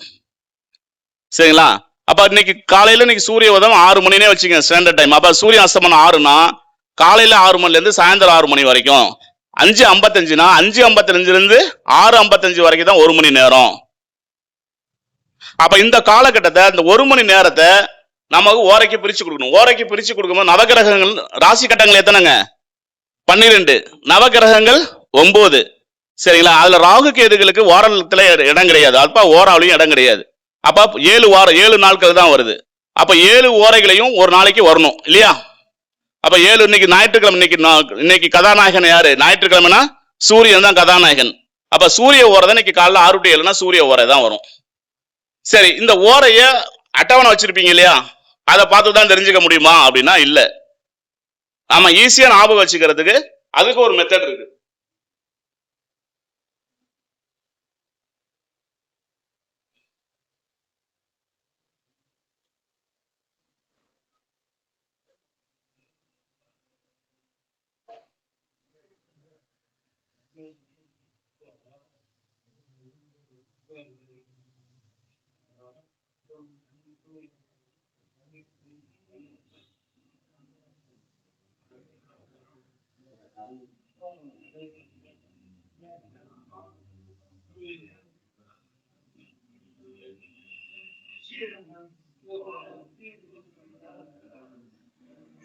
சரிங்களா? அப்ப இன்னைக்கு காலையில இன்னைக்கு சூரிய உதயம் 6 மணினே வச்சுங்க ஸ்டாண்டர்ட் டைம். அப்ப சூரிய அஸ்தமனம் 6னா காலையில 6 மணில இருந்து சாயந்தரம் 6 மணி வரைக்கும். 5:55னா 5:55 இருந்து 6:55 வரைக்கும் தான் 1 மணி நேரம். அப்ப இந்த காலகட்டத்தை, இந்த 1 மணி நேரத்தை நமக்கு ஓரைக்கு பிரிச்சு கொடுக்கணும். ஓரைக்கு பிரிச்சு கொடுக்கும்போது நவகிரகங்கள் ராசி கட்டங்கள் எத்தனைங்க? 12. நவகிரகங்கள் 9. சரிங்களா? அதுல ராகு கேதுகளுக்கு ஓரத்துல இடம் கிடையாது. அப்ப ஓராவிலையும் இடம் கிடையாது. அப்ப 7 நாட்கள் தான் வருது. அப்ப 7 ஓரைகளையும் ஒரு நாளைக்கு வரணும் இல்லையா? அப்ப 7 இன்னைக்கு ஞாயிற்றுக்கிழமை, இன்னைக்கு கதாநாயகன் யாரு? ஞாயிற்றுக்கிழமைனா சூரியன் தான் கதாநாயகன். அப்ப சூரிய ஓரை தான் இன்னைக்கு காலைல 6 to 7னா சூரிய ஓரை தான் வரும். சரி, இந்த ஓரைய அட்டவணை வச்சிருப்பீங்க இல்லையா? அதை பார்த்து தான் தெரிஞ்சுக்க முடியுமா அப்படின்னா இல்ல. ஆமா, ஈஸியா ஞாபகம் வச்சுக்கிறதுக்கு அதுக்கு ஒரு மெத்தட் இருக்கு.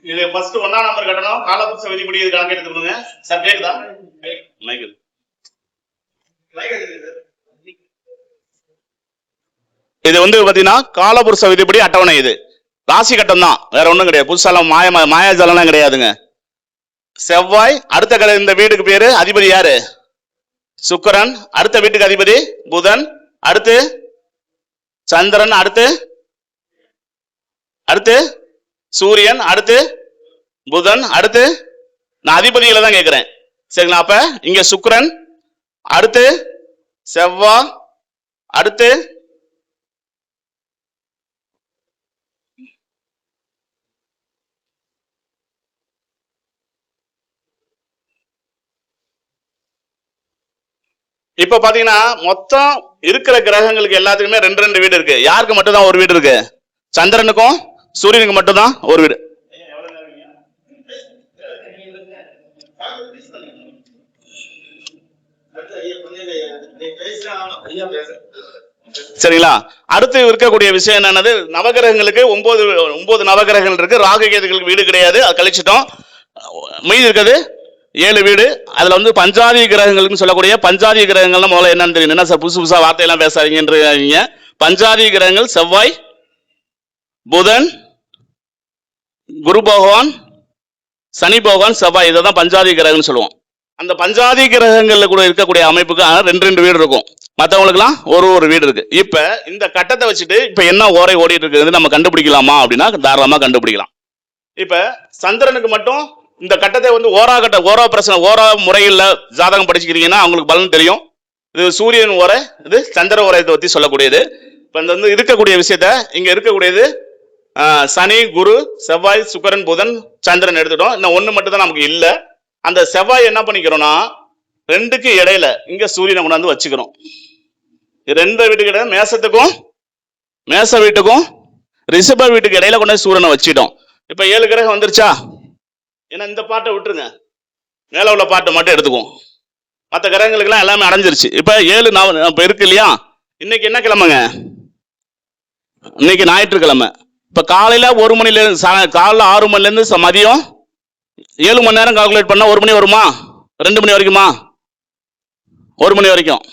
இது ஃபர்ஸ்ட் 1ஆம் நம்பர் கட்டணும். காலபுருஷ விதிப்படி இது கணக்கு எடுத்துக்கணுங்க. சார் கேக்குதா? மைக்கேல் இது பாத்தீங்கன்னா காலபுருஷ விதிப்படி அட்டவணை. இது ராசி கட்டம் தான், வேற ஒண்ணும் கிடையாது. புதுசாலம் மாயாஜாலம் கிடையாதுங்க. செவ்வாய் அடுத்த இந்த வீட்டுக்கு பேரு அதிபதி யாரு? சுக்கிரன். அடுத்த வீட்டுக்கு அதிபதி புதன். அடுத்து சந்திரன். அடுத்து சூரியன். அடுத்து புதன். அடுத்து நான் அதிபதிகளை தான் கேட்கிறேன். சரிங்களா? அப்ப இங்க சுக்கிரன், அடுத்து செவ்வாய், அடுத்து இப்ப பாத்தீங்கன்னா மொத்தம் இருக்கிற கிரகங்களுக்கு எல்லாத்துக்குமே 2 வீடு இருக்கு. யாருக்கு மட்டும் தான் ஒரு வீடு இருக்கு? சந்திரனுக்கும் சூரியனுக்கு மட்டும் தான் ஒரு வீடு. சரிங்களா? அடுத்து இருக்கக்கூடிய விஷயம் என்னன்னது, நவகிரகங்களுக்கு 9 நவகிரகங்கள் இருக்கு. ராகு கேதுகளுக்கு வீடு கிடையாது, அது கழிச்சிட்டோம். மீதி இருக்கிறது 7 வீடு. அதுல பஞ்சாதி கிரகங்கள்னு சொல்லக்கூடிய பஞ்சாதி கிரகங்கள்லாம் முதல்ல என்னன்னு தெரியும். என்ன சார் புதுசா வார்த்தையெல்லாம் பேசாதீங்க. பஞ்சாதி கிரகங்கள் செவ்வாய், புதன், குரு பகவான், சனி பகவான், செவ்வாய். இதை தான் பஞ்சாதி கிரகம்னு சொல்லுவோம். அந்த பஞ்சாதி கிரகங்கள்ல கூட இருக்கக்கூடிய அமைப்புக்கு 2 வீடு இருக்கும். மற்றவங்களுக்குலாம் ஒரு வீடு இருக்கு. இப்ப இந்த கட்டத்தை வச்சுட்டு இப்ப என்ன ஓரை ஓடிட்டு இருக்குது நம்ம கண்டுபிடிக்கலாமா அப்படின்னா தாராளமா கண்டுபிடிக்கலாம். இப்ப சந்திரனுக்கு மட்டும் இந்த கட்டத்தை ஓரா பிரச்சனை, ஓரா முறையில் ஜாதகம் படிச்சுக்கிறீங்கன்னா அவங்களுக்கு பலன் தெரியும். இது சூரியன் ஓரை, இது சந்திர ஓரையத்தை பத்தி சொல்லக்கூடியது. இப்ப இந்த இருக்கக்கூடிய விஷயத்த இங்க இருக்கக்கூடியது சனி, குரு, செவ்வாய், சுக்கிரன், புதன், சந்திரன் எடுத்துட்டோம். இன்னும் 1 மட்டும் தான் நமக்கு இல்ல. அந்த செவ்வாய் என்ன பண்ணிக்கிறோம்னா 2க்கு இடையில இங்க சூரியனை கொண்டாந்து வச்சுக்கிறோம். 2 வீட்டுக்கு இடையில மேச வீட்டுக்கும் ரிஷப வீட்டுக்கு இடையில கொண்டாந்து சூரியனை வச்சிட்டோம். இப்ப 7 கிரகம் வந்துருச்சா? ஏன்னா இந்த பாட்டை விட்டுருங்க, மேல உள்ள பாட்டை மட்டும் எடுத்துக்குவோம். மற்ற கிரகங்களுக்கெல்லாம் எல்லாமே அடைஞ்சிருச்சு. இப்ப 7 இப்ப இருக்கு இல்லையா? இன்னைக்கு என்ன கிழமைங்க? இன்னைக்கு ஞாயிற்றுக்கிழமை. இப்ப காலையில 1 மணில காலைல 6 மணில இருந்து மதியம் 7 மணி நேரம் கால்குலேட் பண்ணா 1 மணி வருமா? 2 மணி வரைக்குமா? 1 மணி வரைக்கும்.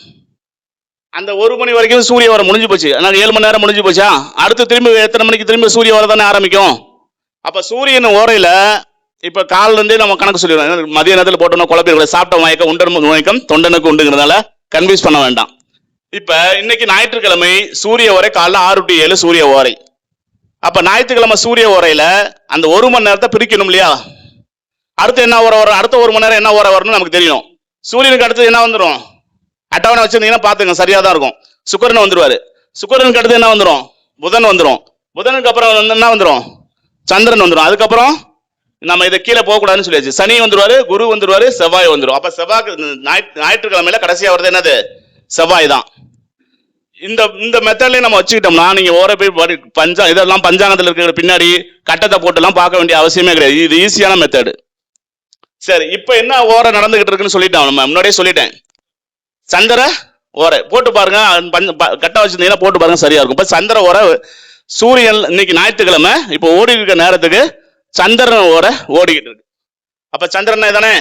அந்த 1 மணி வரைக்கும் சூரிய வர முடிஞ்சு போச்சு. நாங்கள் 7 மணி நேரம் முடிஞ்சு போச்சா? அடுத்து திரும்பி எத்தனை மணிக்கு திரும்பி சூரிய வர தானே ஆரம்பிக்கும். அப்ப சூரியன் ஓரையில இப்ப காலில இருந்தே நம்ம கணக்கு சொல்லிடுவோம். மதிய நேரத்தில் போட்டோம்னா குழப்பிட சாப்பிட்ட மயக்கம் உண்டன் மயக்கம் தொண்டனுக்கு உண்டுங்கிறதால கன்வியூஸ் பண்ண வேண்டாம். இப்ப இன்னைக்கு ஞாயிற்றுக்கிழமை சூரிய ஓரை காலைல 6 to 7 சூரிய ஓரை. அப்ப ஞாயிற்றுக்கிழமை சூரிய ஓரையில அந்த 1 மணி நேரத்தை பிரிக்கணும் இல்லையா? அடுத்து என்ன ஓரை வரும்? அடுத்த 1 மணி நேரம் என்ன ஓரை வரும்னு நமக்கு தெரியும். சூரியனுக்கு அடுத்து என்ன வந்துடும்? அட்டவணை வச்சிருந்தீங்கன்னா பாத்துங்க, சரியா தான் இருக்கும். சுக்கிரன் வந்துருவாரு. சுக்கிரனுக்கு அடுத்து என்ன வந்துடும்? புதன் வந்துடும். புதனுக்கு அப்புறம் என்ன வந்துடும்? சந்திரன் வந்துடும். அதுக்கப்புறம் நம்ம இதை கீழே போகக்கூடாதுன்னு சொல்லியாச்சு. சனி வந்துருவாரு, குரு வந்துருவாரு, செவ்வாய் வந்துடும். அப்ப செவ்வாய்க்கு ஞாயிற்றுக்கிழமையில கடைசியா வருது என்னது? செவ்வாய் தான். இந்த மெத்தட்லயே நம்ம வச்சுக்கிட்டோம்னா நீங்க ஓர போய் இதெல்லாம் பஞ்சாங்கத்தில் இருக்கிற பின்னாடி கட்டத்தை போட்டுலாம் பார்க்க வேண்டிய அவசியமே கிடையாது. இது ஈஸியான மெத்தடு. சரி, இப்ப என்ன ஓரை நடந்துகிட்டு இருக்குன்னு சொல்லிட்டோம். நம்ம முன்னாடியே சொல்லிட்டேன். சந்திர ஓரை போட்டு பாருங்க, கட்ட வச்சிருந்தீங்கன்னா போட்டு பாருங்க, சரியா இருக்கும். இப்ப சந்திர ஓரை சூரியன் இன்னைக்கு ஞாயிற்றுக்கிழமை இப்ப ஓடி இருக்க நேரத்துக்கு சந்திரன் ஓரை ஓடிக்கிட்டு இருக்கு. அப்ப சந்திரன் தானே?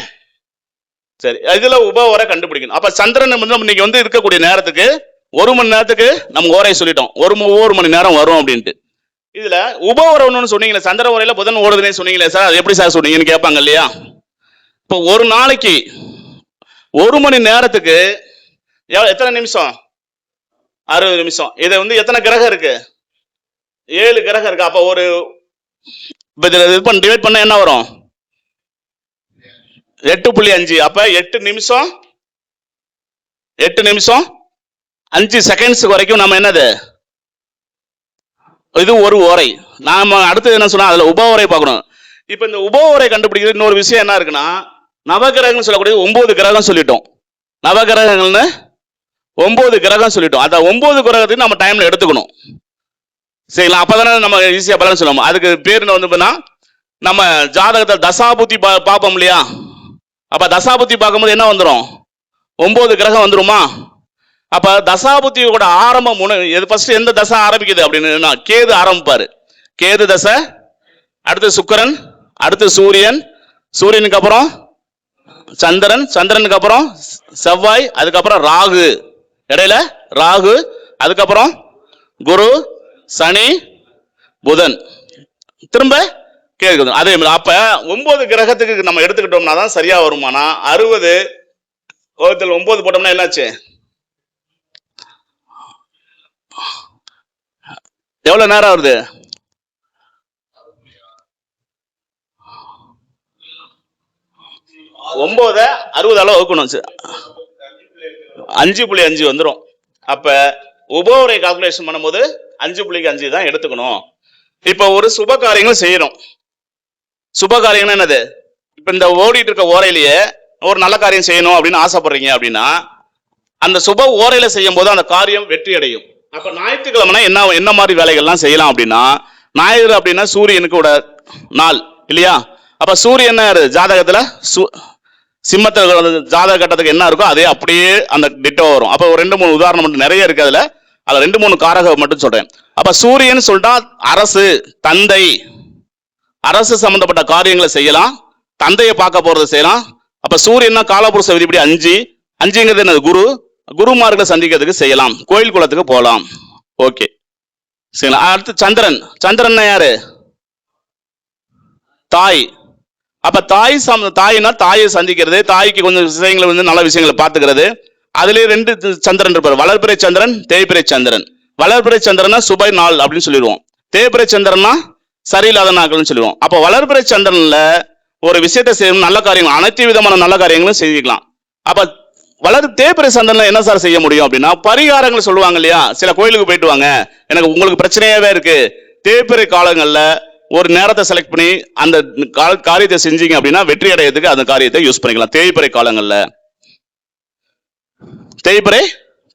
சரி, இதுல உப ஓரை கண்டுபிடிக்கணும். அப்ப சந்திரன் இன்னைக்கு இருக்கக்கூடிய நேரத்துக்கு 1 மணி நேரத்துக்கு நம்ம ஓரை சொல்லிட்டோம். ஒவ்வொரு மணி நேரம் வரும் அப்படின்ட்டு. இதுல உப ஓரை ஒண்ணு சொன்னீங்களே, சந்திர ஓரையில புதன் ஓடுதுன்னு சொன்னீங்களே சார், அது எப்படி சார் சொன்னீங்கன்னு கேட்பாங்க இல்லையா? இப்போ ஒரு நாளைக்கு 1 மணி நேரத்துக்கு எத்தனை நிமிஷம்? 60 நிமிஷம். இதை எத்தனை கிரகம் இருக்கு? 7 கிரகம் இருக்கு. அப்ப ஒரு டிவைட் பண்ண என்ன வரும்? 8.5. அப்ப 8 நிமிஷம் 5 செகண்ட்ஸ் வரைக்கும் நம்ம என்னது? இது ஒரு ஓரை. நாம அடுத்தது என்ன சொன்னா அதுல உப ஓரை பார்க்கணும். இப்ப இந்த உப ஓரை கண்டுபிடிக்கிறது இன்னொரு விஷயம் என்ன இருக்குன்னா, நவகிரகங்கள் சொல்லக்கூடிய 9 கிரகம் சொல்லிட்டோம். நவகிரகங்கள்னு 9 கிரகம் சொல்லிட்டோம். அந்த 9 கிரகத்துக்கு நம்ம டைம்ல எடுத்துக்கணும். சரிங்களா? அப்பதானே நம்ம ஈஸியா பலன் சொல்லுவோம். அதுக்கு பேர் நம்ம ஜாதகத்தை தசாபுத்தி பார்ப்போம் இல்லையா? அப்ப தசாபுத்தி பார்க்கும்போது என்ன வந்துடும்? 9 கிரகம் வந்துருமா? அப்ப தசாபுத்தியோட ஆரம்பம் ஃபர்ஸ்ட் எந்த தசை ஆரம்பிக்குது அப்படின்னு கேது ஆரம்பிப்பாரு. கேது தசை, அடுத்து சுக்கிரன், அடுத்து சூரியன், சூரியனுக்கு அப்புறம் சந்திரன், சந்திரனுக்கு அப்புறம் செவ்வாய், அதுக்கப்புறம் ராகு, இடையில ராகு, அதுக்கப்புறம் குரு, சனி, புதன், திரும்ப கேட்குது. அதே மாதிரி அப்ப 9 கிரகத்துக்கு நம்ம எடுத்துக்கிட்டோம்னா தான் சரியா வருமானா? 60 9 போட்டோம்னா என்னாச்சு? எவ்வளவு நேரம் வருது? 9 60 வகுக்கணும். 5.5 வந்துடும். அப்ப உபோரை கால்குலேஷன் பண்ணும்போது 5.5 தான் எடுத்துக்கணும். இப்ப ஒரு சுப காரியங்கள் செய்யறோம். சுப காரியங்கள் என்னது? இப்ப இந்த ஓடிட்டு இருக்க ஓரையிலேயே ஒரு நல்ல காரியம் செய்யணும் அப்படின்னு ஆசைப்படுறீங்க அப்படின்னா அந்த சுப ஓரையில செய்யும் போது அந்த காரியம் வெற்றி அடையும். அப்ப ஞாயிற்றுக்கிழமை என்ன மாதிரி வேலைகள்லாம் செய்யலாம் அப்படின்னா, ஞாயிறு அப்படின்னா சூரியனுக்கு நாள் இல்லையா? அப்ப சூரியன் ஜாதகத்துல சிம்மத்துல ஜாதக கட்டத்துக்கு என்ன இருக்கோ அதே அப்படியே அந்த டிட்டோ வரும். அப்ப ஒரு 2-3 உதாரணம் மட்டும் நிறைய இருக்கு. அதுல 2-3 காரகம் மட்டும் சொல்றேன். அப்ப சூரியன் சொல்லிட்டா அரசு, தந்தை, அரசு சம்பந்தப்பட்ட காரியங்களை செய்யலாம். தந்தையை பார்க்க போறது செய்யலாம். அப்ப சூரியன்னா காலபுருஷ விதிப்படி 5ங்கிறது என்னது? குருமார்களை சந்திக்கிறதுக்கு செய்யலாம். கோயில் குளத்துக்கு போகலாம். ஓகே, சரிங்களா? அடுத்து சந்திரன். சந்திரன் யாரு? தாய். அப்ப தாய்னா தாயை சந்திக்கிறது, தாய்க்கு கொஞ்சம் விஷயங்களை நல்ல விஷயங்களை பார்த்துக்கிறது. அதுலயே 2 சந்திரன் இருப்பார். வளர்பிறை சந்திரன், தேய்பிறை சந்திரன். வளர்பிறை சந்திரனா சுப நாள் அப்படின்னு சொல்லிடுவோம். தேய்பிறை சந்திரனா சரியில்லாத நாட்கள்னு சொல்லுவோம். அப்ப வளர்பிறை சந்திரன்ல ஒரு விஷயத்தை செய்யணும், நல்ல காரியங்கள், அனைத்து விதமான நல்ல காரியங்களும் செஞ்சுக்கலாம். அப்ப தேய்பிறை சந்திரன்ல என்ன சார் செய்ய முடியும் அப்படின்னா, பரிகாரங்கள் சொல்லுவாங்க இல்லையா? சில கோயிலுக்கு போயிட்டு வாங்க, உங்களுக்கு பிரச்சனையாவே இருக்கு, தேய்பிறை காலங்கள்ல ஒரு நேரத்தை செலக்ட் பண்ணி அந்த காரியத்தை செஞ்சீங்க அப்படின்னா வெற்றி அடையதுக்கு அந்த காரியத்தை யூஸ் பண்ணிக்கலாம். தேய்பிறை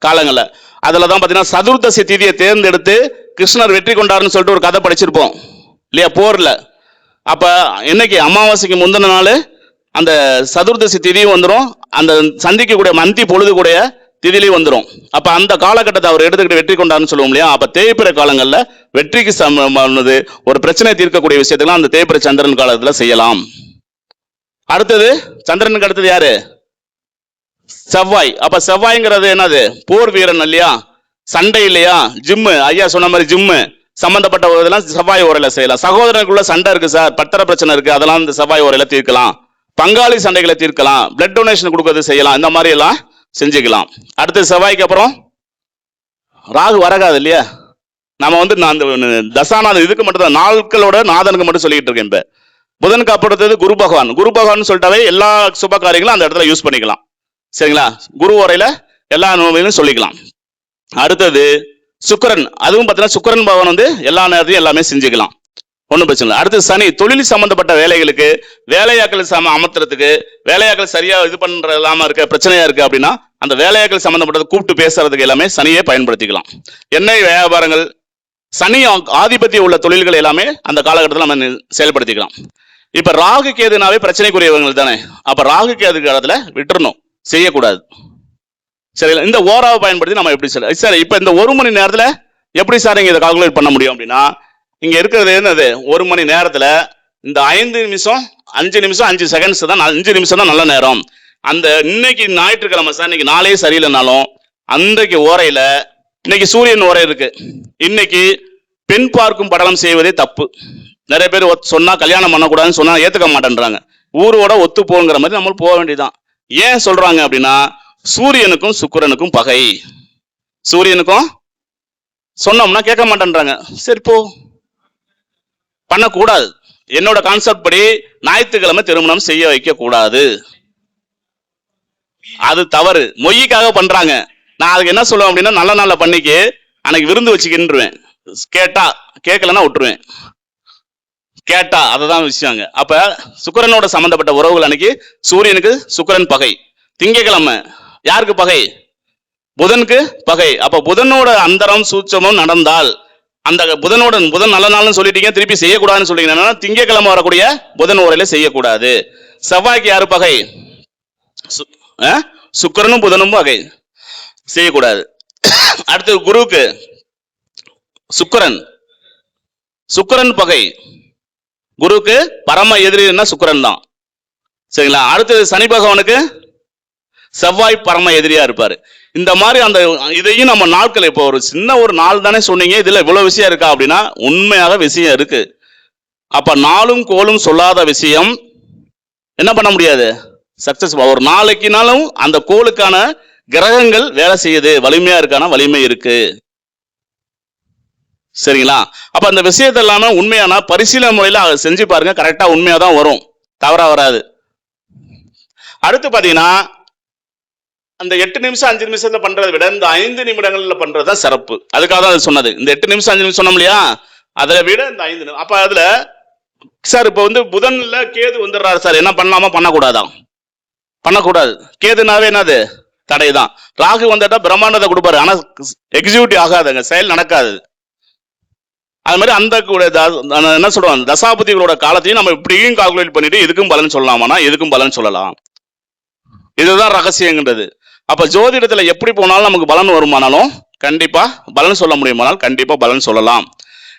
காலங்கள்ல அதுலதான் பாத்தீங்கன்னா சதுர்தசி திதியை தேர்ந்தெடுத்து கிருஷ்ணர் வெற்றி கொண்டாருன்னு சொல்லிட்டு ஒரு கதை படிச்சிருப்போம் இல்லையா போர்ல. அப்ப என்னைக்கு அமாவாசைக்கு முந்தின நாள் அந்த சதுர்தசி திதியும் வந்துடும், அந்த சந்திக்கக்கூடிய மந்தி பொழுது கூடிய திதிலையும் வந்துடும். அப்ப அந்த காலகட்டத்தை அவர் எடுத்துக்கிட்டு வெற்றி கொண்டாருன்னு சொல்லுவோம் இல்லையா. அப்ப தேய்பிறை காலங்களில் வெற்றிக்கு சமமானது ஒரு பிரச்சனை தீர்க்கக்கூடிய விஷயத்துலாம் அந்த தேய்பிறை சந்திரன் காலத்துல செய்யலாம். அடுத்தது சந்திரனுக்கு அடுத்தது யாரு? செவ்வாய். அப்ப செவ்வாய்ங்கிறது என்னது? போர் வீரன் இல்லையா, சண்டை இல்லையா, ஜிம்மு, ஐயா சொன்ன மாதிரி ஜிம்மு சம்பந்தப்பட்ட இதெல்லாம் செவ்வாய் ஓரையில செய்யலாம். சகோதரனுக்குள்ள சண்டை இருக்கு சார், பத்திர பிரச்சனை இருக்கு, அதெல்லாம் இந்த செவ்வாய் ஓரையில தீர்க்கலாம். பங்காளி சண்டைகளை தீர்க்கலாம், பிளட் டொனேஷன் கொடுக்கறது செய்யலாம், இந்த மாதிரி எல்லாம் செஞ்சுக்கலாம். அடுத்து செவ்வாய்க்கு அப்புறம் ராகு வரகாது இல்லையா. நம்ம வந்து நான் அந்த தசாநாதன் இதுக்கு மட்டும் தான், நாட்களோட நாதனுக்கு மட்டும் சொல்லிட்டு இருக்கேன். இப்ப புதனுக்கு அப்புறத்தது குரு பகவான். குரு பகவான் சொல்லிட்டாவே எல்லா சுப காரியங்களும் அந்த இடத்துல யூஸ் பண்ணிக்கலாம். சரிங்களா, குரு ஓரையில எல்லா நோய்களும் சொல்லிக்கலாம். அடுத்தது சுக்கிரன். அதுவும் பார்த்தீங்கன்னா சுக்கிரன் பகவான் வந்து எல்லா நேரத்தையும் எல்லாமே செஞ்சுக்கலாம், ஒன்றும் பிரச்சனை இல்லை. அடுத்து சனி. தொழில் சம்பந்தப்பட்ட வேலைகளுக்கு, வேலையாக்கள் அமர்த்துறதுக்கு, வேலையாக்கள் சரியா இது பண்ற இல்லாம இருக்க பிரச்சனையா இருக்கு அப்படின்னா அந்த வேலையாக்கள் சம்பந்தப்பட்டது கூப்பிட்டு பேசுறதுக்கு எல்லாமே சனியை பயன்படுத்திக்கலாம். எண்ணெய் வியாபாரங்கள், சனி ஆதிபத்தியம் உள்ள தொழில்கள் எல்லாமே அந்த காலகட்டத்தில் நம்ம செயல்படுத்திக்கலாம். இப்ப ராகு கேதுனாவே பிரச்சனைக்குரியவங்க தானே. அப்ப ராகு கேது காலத்துல விட்டுறணும், செய்யக்கூடாது. சரிங்களா, இந்த ஓராவை பயன்படுத்தி நம்ம எப்படி சொல்ல சார். இப்ப இந்த 1 மணி நேரத்துல எப்படி சார் இங்க இதை கால்குலேட் பண்ண முடியும் அப்படின்னா, இங்க இருக்கிறது என்னது, 1 மணி நேரத்துல இந்த 5 நிமிஷம் 5 நிமிஷம் 5 செகண்ட்ஸ் தான், 5 நிமிஷம் தான் நல்ல நேரம். அந்த இன்னைக்கு ஞாயிற்றுக்கிழமை சார், இன்னைக்கு நாளே சரியில்லைனாலும் அன்றைக்கு ஓரையில இன்னைக்கு சூரியன் ஓரை இருக்கு. இன்னைக்கு பெண் பார்க்கும் படலம் செய்வதே தப்பு. நிறைய பேர் சொன்னா கல்யாணம் பண்ணக்கூடாதுன்னு சொன்னா ஏத்துக்க மாட்டேன்றாங்க. ஊரோட ஒத்து போங்கிற மாதிரி நம்ம போக வேண்டியதுதான். ஏன் சொல்றாங்க அப்படின்னா, சூரியனுக்கும் சுக்கிரனுக்கும் பகை. சூரியனுக்கும் சொன்னோம்னா கேட்க மாட்டேன்றாங்க. சரி போ, பண்ணக்கூடாது. என்னோட கான்செப்ட் படி ஞாயிற்றுக்கிழமை திருமணம் செய்ய வைக்க கூடாது, அது தவறு. மொய்க்காக பண்றாங்க. நான் அதுக்கு என்ன சொல்லுவேன் அப்படின்னா, நல்ல நாள்ல பண்ணிக்கு அன்னைக்கு விருந்து வச்சுக்கின்றுவேன். கேட்டா, கேட்கலன்னா விட்டுருவேன். கேட்டா அதுதான் விஷயங்க. அப்ப சுக்கிரனோட சம்பந்தப்பட்ட உறவுகள் அன்னைக்கு சூரியனுக்கு சுக்கிரன் பகை. திங்கக்கிழமை யாருக்கு பகை? புதனுக்கு பகை. அப்ப புதனோட அந்தரம் சூட்சமும் நடந்தால், அந்த புதன் நல்ல நாள்னு சொல்லிட்டீங்க, திருப்பி செய்யக்கூடாதுன்னு சொல்லிட்டீங்கன்னா திங்கக்கிழமை வரக்கூடிய புதன் உரையில செய்யக்கூடாது. செவ்வாய்க்கு யாரு பகை? சுக்கிரனும் புதனும் பகை, செய்யக்கூடாது. அடுத்து குருவுக்கு சுக்கிரன் பகை. குருவுக்கு பரம எதிரின்னா சுக்கிரன் தான். சரிங்களா. அடுத்தது சனி பகவானுக்கு செவ்வாய் பரம எதிரியா இருப்பாரு. இந்த மாதிரி அந்த இதையும் நம்ம நாட்கள், இப்போ ஒரு சின்ன ஒரு நாள் தானே சொன்னீங்க, இதுல இவ்வளவு விஷயம் இருக்கா அப்படின்னா உண்மையாக விஷயம் இருக்கு. அப்ப நாளும் கோலும் சொல்லாத விஷயம் என்ன பண்ண முடியாது, சக்சஸ். ஒரு நாளைக்குனாலும் அந்த கோளுக்கான கிரகங்கள் வேலை செய்யுது, வலிமையா இருக்கான வலிமை இருக்கு. சரிங்களா. அப்ப அந்த விஷயத்த இல்லாம உண்மையான பரிசீலனை முறையில செஞ்சு பாருங்க, கரெக்டா உண்மையா தான் வரும், தவறா வராது. அடுத்து பாத்தீங்கன்னா, அந்த 8 நிமிஷம் 5 நிமிஷத்துல பண்றதை விட இந்த 5 நிமிடங்கள்ல பண்றதுதான் சிறப்பு. அதுக்காக தான் அது சொன்னது. இந்த 8 நிமிஷம் 5 நிமிஷம் சொன்னோம் இல்லையா, அதை விட இந்த 5 நிமிஷம். அப்ப அதுல சார் இப்ப வந்து புதன்ல கேது வந்துடுறாரு சார், என்ன பண்ணலாமா பண்ணக்கூடாதான்? பண்ணக்கூடாது. கேதுனாவே என்னது, தடைதான். ராகு வந்துட்டா பிரம்மாண்டத்தை கொடுப்பாரு, ஆனா எக்ஸிக்யூட்டிவ் ஆகாதுங்க, செயல் நடக்காது. அது மாதிரி அந்த என்ன சொல்றாங்க, தசாபதிகளோட காலத்தையும் நம்ம இப்படியும் கால்குலேட் பண்ணிட்டு இதுக்கும் பலன் சொல்லலாமானா எதுக்கும் பலன் சொல்லலாம். இதுதான் ரகசியங்கிறது. அப்ப ஜோதிடத்துல எப்படி போனாலும் நமக்கு பலன் வருமானாலும் கண்டிப்பா பலன் சொல்ல முடியுமானால் கண்டிப்பா பலன் சொல்லலாம்.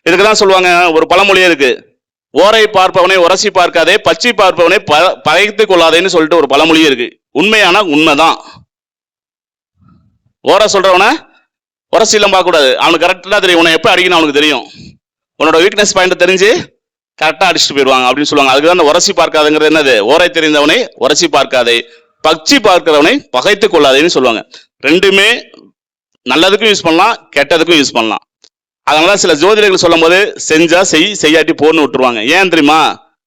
இதுக்குதான் சொல்லுவாங்க, ஒரு பழமொழியே இருக்கு, ஓரை பார்ப்பவனை உரசி பார்க்காதே, பச்சை பார்ப்பவனை பகைத்து கொள்ளாதேன்னு சொல்லிட்டு ஒரு பழமொழியே இருக்கு. உண்மையான உண்மைதான். ஓர சொல்றவன உரசி எல்லாம் பார்க்க கூடாது, அவனுக்கு கரெக்டா தெரியும், உன்னை எப்ப அடிக்கணும் அவனுக்கு தெரியும், உன்னோட வீக்னஸ் பாயிண்ட் தெரிஞ்சு கரெக்டா அடிச்சுட்டு போயிடுவாங்க அப்படின்னு சொல்லுவாங்க. அதுக்குதான் அந்த உரசி பார்க்காதுங்கிறது என்னது, ஓரை தெரிந்தவனை உரசி பார்க்காதே, பச்சி பார்க்கிறவனை பகைத்து கொள்ளாதேன்னு சொல்லுவாங்க. ரெண்டுமே நல்லதுக்கும் யூஸ் பண்ணலாம், கெட்டதுக்கும் யூஸ் பண்ணலாம். அதனால சில ஜோதிடர்கள் சொல்லும் போது செஞ்சா செய்யாட்டி போன்னு விட்டுருவாங்க. ஏன் தெரியுமா,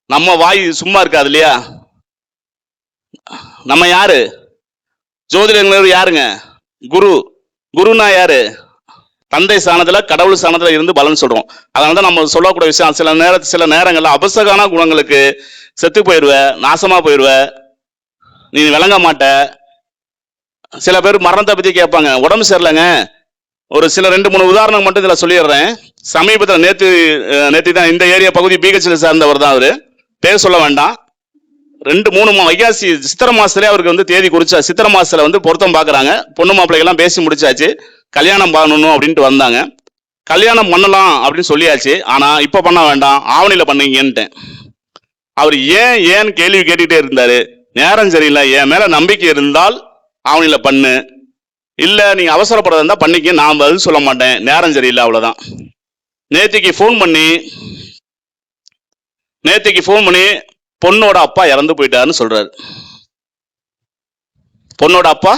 நம்ம வாய் சும்மா இருக்காது இல்லையா. நம்ம யாரு, ஜோதிடர்கள் யாருங்க, குருனா யாரு, தந்தை ஸ்தானத்துல கடவுள் ஸ்தானத்துல இருந்து பலன் சொல்றோம். அதனாலதான் நம்ம சொல்லக்கூடிய விஷயம், சில நேரங்கள்ல அபசகான குணங்களுக்கு செத்து போயிடுவ, நாசமா போயிடுவ, நீ விளங்க மாட்ட. சில பேர் மரணத்தை பத்தி கேட்பாங்க, உடம்பு சரியில்லைங்க. ஒரு சில 2-3 உதாரணம் மட்டும் இதுல சொல்லிடுறேன். சமீபத்தில் நேற்று தான் இந்த ஏரியா பகுதி பிஹெச்ல சார்ந்தவர் தான், அவரு பேர் சொல்ல வேண்டாம். 2-3 வைகாசி சித்திரை மாசத்துலேயே அவருக்கு வந்து தேதி குறிச்சா. சித்திரை மாசத்துல வந்து பொருத்தம் பார்க்குறாங்க. பொண்ணு மாப்பிள்ளைகள்லாம் பேசி முடிச்சாச்சு. கல்யாணம் பண்ணணும் அப்படின்ட்டு வந்தாங்க. கல்யாணம் பண்ணலாம் அப்படின்னு சொல்லியாச்சு. ஆனால் இப்போ பண்ண வேண்டாம், ஆவணியில் பண்ணீங்கன்ட்டேன். அவர் ஏன்னு கேள்வி கேட்டுக்கிட்டே இருந்தார். நேரம் சரியில்லை, என் மேலே நம்பிக்கை இருந்தால் ஆவணியில் பண்ணு, இல்லை நீங்கள் அவசரப்படுறதா இருந்தால் பண்ணிக்க, நான் பதில் சொல்ல மாட்டேன், நேரம் சரியில்லை, அவ்வளோதான். நேற்றுக்கு ஃபோன் பண்ணி பொண்ணோட அப்பா இறந்து போயிட்டாருன்னு சொல்றாரு. பொண்ணோட அப்பா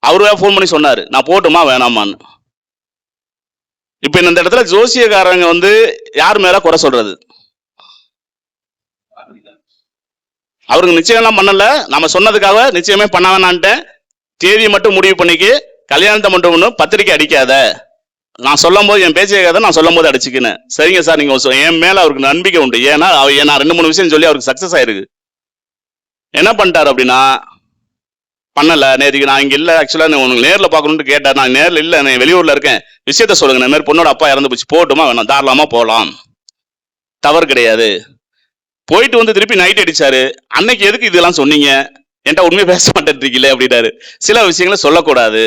அவருவே ஃபோன் பண்ணி சொன்னாரு, நான் போட்டுமா வேணாமான்னு. இப்ப இந்த இடத்துல ஜோசியக்காரங்க வந்து யார் மேல குறை சொல்றது? அவருக்கு நிச்சயம் எல்லாம் பண்ணல, நம்ம சொன்னதுக்காக நிச்சயமே பண்ண வேணான்ட்டேன். தேதியை மட்டும் முடிவு பண்ணிக்கு, கல்யாணத்தை மட்டும் ஒன்றும் பத்திரிக்கை அடிக்காத, நான் சொல்லும் போது என் பேச்சை கேட்காத, நான் சொல்லும் போது அடிச்சுக்கினேன். சரிங்க சார், நீங்க என் மேல அவருக்கு நம்பிக்கை உண்டு. ஏன்னா நான் 2-3 விஷயம் சொல்லி அவருக்கு சக்சஸ் ஆயிருக்கு. என்ன பண்ணிட்டாரு அப்படின்னா, பண்ணல. நேற்றுக்கு நான் இங்க இல்ல, ஆக்சுவலா உனக்கு நேரில் பார்க்கணும்னு கேட்டார். நான் நேரில் இல்லை, நான் வெளியூர்ல இருக்கேன், விஷயத்த சொல்லுங்க. இந்த மாதிரி பொண்ணோட அப்பா இறந்து போச்சு, போட்டுமா வேணாம், தாராளமா போகலாம், தவறு கிடையாது. போயிட்டு வந்து திருப்பி நைட் அடிச்சாரு. அன்னைக்கு எதுக்கு இதெல்லாம் சொன்னீங்க, என்கிட்ட உண்மையை பேச மாட்டேன்றீங்களே அப்படின்னாரு. சில விஷயங்களை சொல்லக்கூடாது,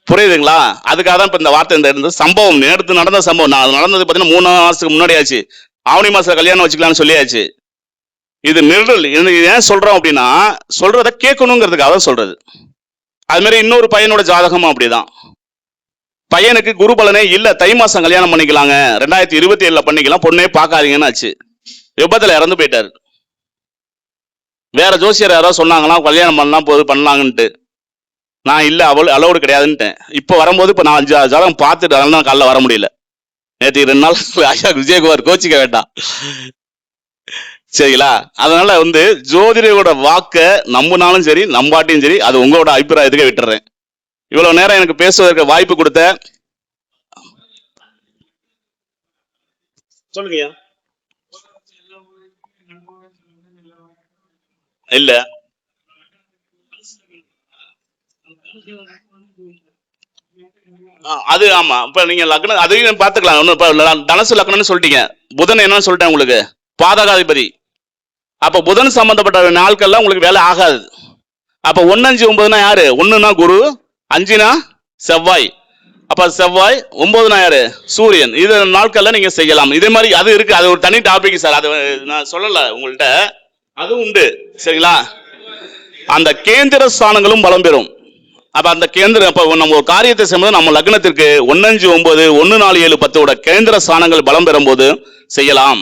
புரியுதுங்களா? அதுக்காக தான் இப்ப இந்த வார்த்தை இருந்த சம்பவம், நேற்று நடந்த சம்பவம். நான் நடந்தது பார்த்தீங்கன்னா 3 மாசத்துக்கு முன்னாடி ஆச்சு. ஆவணி மாசம் கல்யாணம் வச்சுக்கலாம்னு சொல்லியாச்சு. இது நிழல். ஏன் சொல்றோம் அப்படின்னா, சொல்றத கேட்கணுங்கிறதுக்காக தான் சொல்றது. அது மாதிரி இன்னொரு பையனோட ஜாதகமும் அப்படிதான். பையனுக்கு குரு பலனே இல்ல, தை மாசம் கல்யாணம் பண்ணிக்கலாங்க, 2027 பண்ணிக்கலாம், பொண்ணே பார்க்காதீங்கன்னு ஆச்சு. விபத்துல இறந்து போயிட்டாரு. வேற ஜோசியர் யாரோ சொன்னாங்களாம் கல்யாணம் பண்ணலாம் போது பண்ணலாங்கன்ட்டு. நான் இல்லை, அலோடு கிடையாதுன்ட்டேன். இப்போ வரும்போது இப்போ நான் 5 ஜாதகம் பார்த்துட்டு அதனால காலைல வர முடியல. நேற்று 2 நாள் ஐயா விஜயகுமார் கோச்சிக்க வேண்டாம், சரிங்களா? அதனால வந்து ஜோதிடரோட வாக்க நம்பினாலும் சரி நம்பாட்டியும் சரி, அது உங்களோட அபிப்பிராயத்துக்கு விட்டுறேன். இவ்வளவு நேரம் எனக்கு பேசுவதற்கு வாய்ப்பு கொடுத்த சொல்லுங்க. இல்ல அது ஆமா, இப்ப நீங்க லக்னம் அதையும் பாத்துக்கலாம். ஒன்னும் தனுசு லக்னம்னு சொல்லிட்டீங்க, புதன் என்னன்னு சொல்லிட்டேன் உங்களுக்கு, பாதகாதிபதி. அப்ப புதன் சம்பந்தப்பட்ட நாட்கள்லாம் உங்களுக்கு வேலை ஆகாது. அப்ப 1, 5, 9னா யாரு? 1னா குரு, 5னா செவ்வாய். அப்ப செவ்வாய், 9னா யாரு? சூரியன். இது நாட்கள்ல நீங்க செய்யலாம். இதே மாதிரி அது இருக்கு, அது ஒரு தனி டாபிக் சார், அது நான் சொல்லல உங்கள்கிட்ட, அது உண்டு, சரிங்களா? அந்த கேந்திர ஸ்தானங்களும் பலம் பெறும். அப்ப அந்த கேந்திர நம்ம ஒரு காரியத்தை செய்யும்போது நம்ம லக்னத்திற்கு 1, 5, 9, 1, 4, 7, 10 கேந்திர ஸ்தானங்கள் பலம் பெறும் போது செய்யலாம்.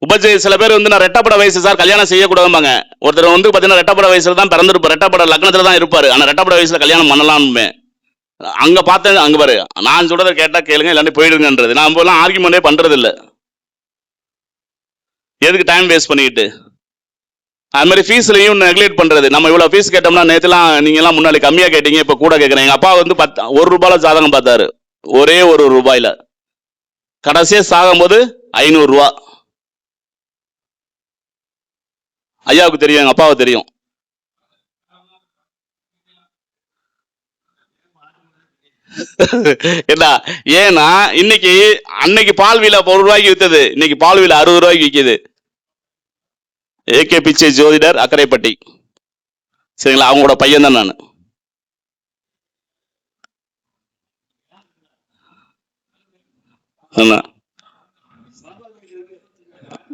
உபஜய சில பேர் வந்து நான் ரெட்டப்பட வயசு சார் கல்யாணம் செய்யக்கூடாதும்பாங்க. ஒருத்தர் வந்து பார்த்தீங்கன்னா ரெட்டப்பட வயசுல தான் பிறந்திருப்பார், ரெட்டப்பட லக்னத்துல தான் இருப்பாரு, ஆனால் ரெட்டப்பட வயசுல கல்யாணம் பண்ணலாம்னு அங்க பார்த்தேன். அங்க பாரு, நான் சொல்றதை கேட்டா கேளுங்க, இல்லாட்டி போயிடுங்கன்றது. நான் இப்போலாம் ஆர்கியூமெண்டே பண்றது இல்லை, எதுக்கு டைம் வேஸ்ட் பண்ணிக்கிட்டு. அது மாதிரி ஃபீஸ்லையும் நெக்லெக்ட் பண்றது. நம்ம இவ்வளவு ஃபீஸ் கேட்டோம்னா, நேற்றுலாம் நீங்க எல்லாம் முன்னாடி கம்மியா கேட்டீங்க, இப்ப கூட கேட்கறேன். எங்க அப்பா வந்து 1 ரூபாயில ஜாதகம் பார்த்தாரு, ஒரே 1 ரூபாயில. கடைசியா சாகும்போது 500 ரூபா. ஐயாவுக்கு தெரியும், எங்க அப்பாவுக்கு தெரியும். என்ன ஏன்னா இன்னைக்கு அன்னைக்கு பால் வீல 1 ரூபாய்க்கு வித்தது, இன்னைக்கு பால் வீல 60 ரூபாய்க்கு விற்கிது. ஏகே பிச்சை ஜோதிடர், அக்கரைப்பட்டி, சரிங்களா? அவங்களோட பையன் தான் நான்.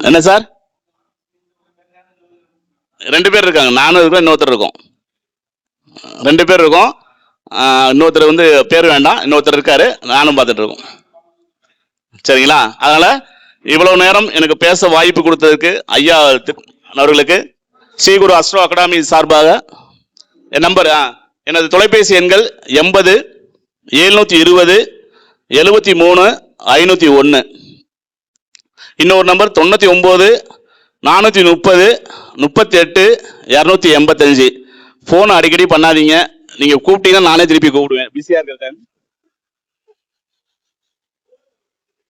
என்ன சார்? 2 பேர் இருக்காங்க, நானும் இருக்கேன், இன்னொருத்தர் இருக்கோம். 2 பேர் இருக்கோம். இன்னொருத்தர் வந்து பேர் வேண்டாம், இன்னொருத்தர் இருக்காரு, நானும் பார்த்துட்டு இருக்கோம், சரிங்களா? அதனால இவ்வளவு நேரம் எனக்கு பேச வாய்ப்பு கொடுத்ததுக்கு ஐயா அவர்களுக்கு ஸ்ரீகுரு அஸ்ட்ரோ அகாடமி சார்பாக என் நம்பர், எனது தொலைபேசி எண்கள் 80 720 73 501. இன்னொரு நம்பர் 99 430 38 285. போன் அடிக்கடி பண்ணாதீங்க, நீங்க கூப்பிட்டீங்கன்னா நானே திருப்பி கூப்பிடுவேன், பிஸியா இருக்க டைம்.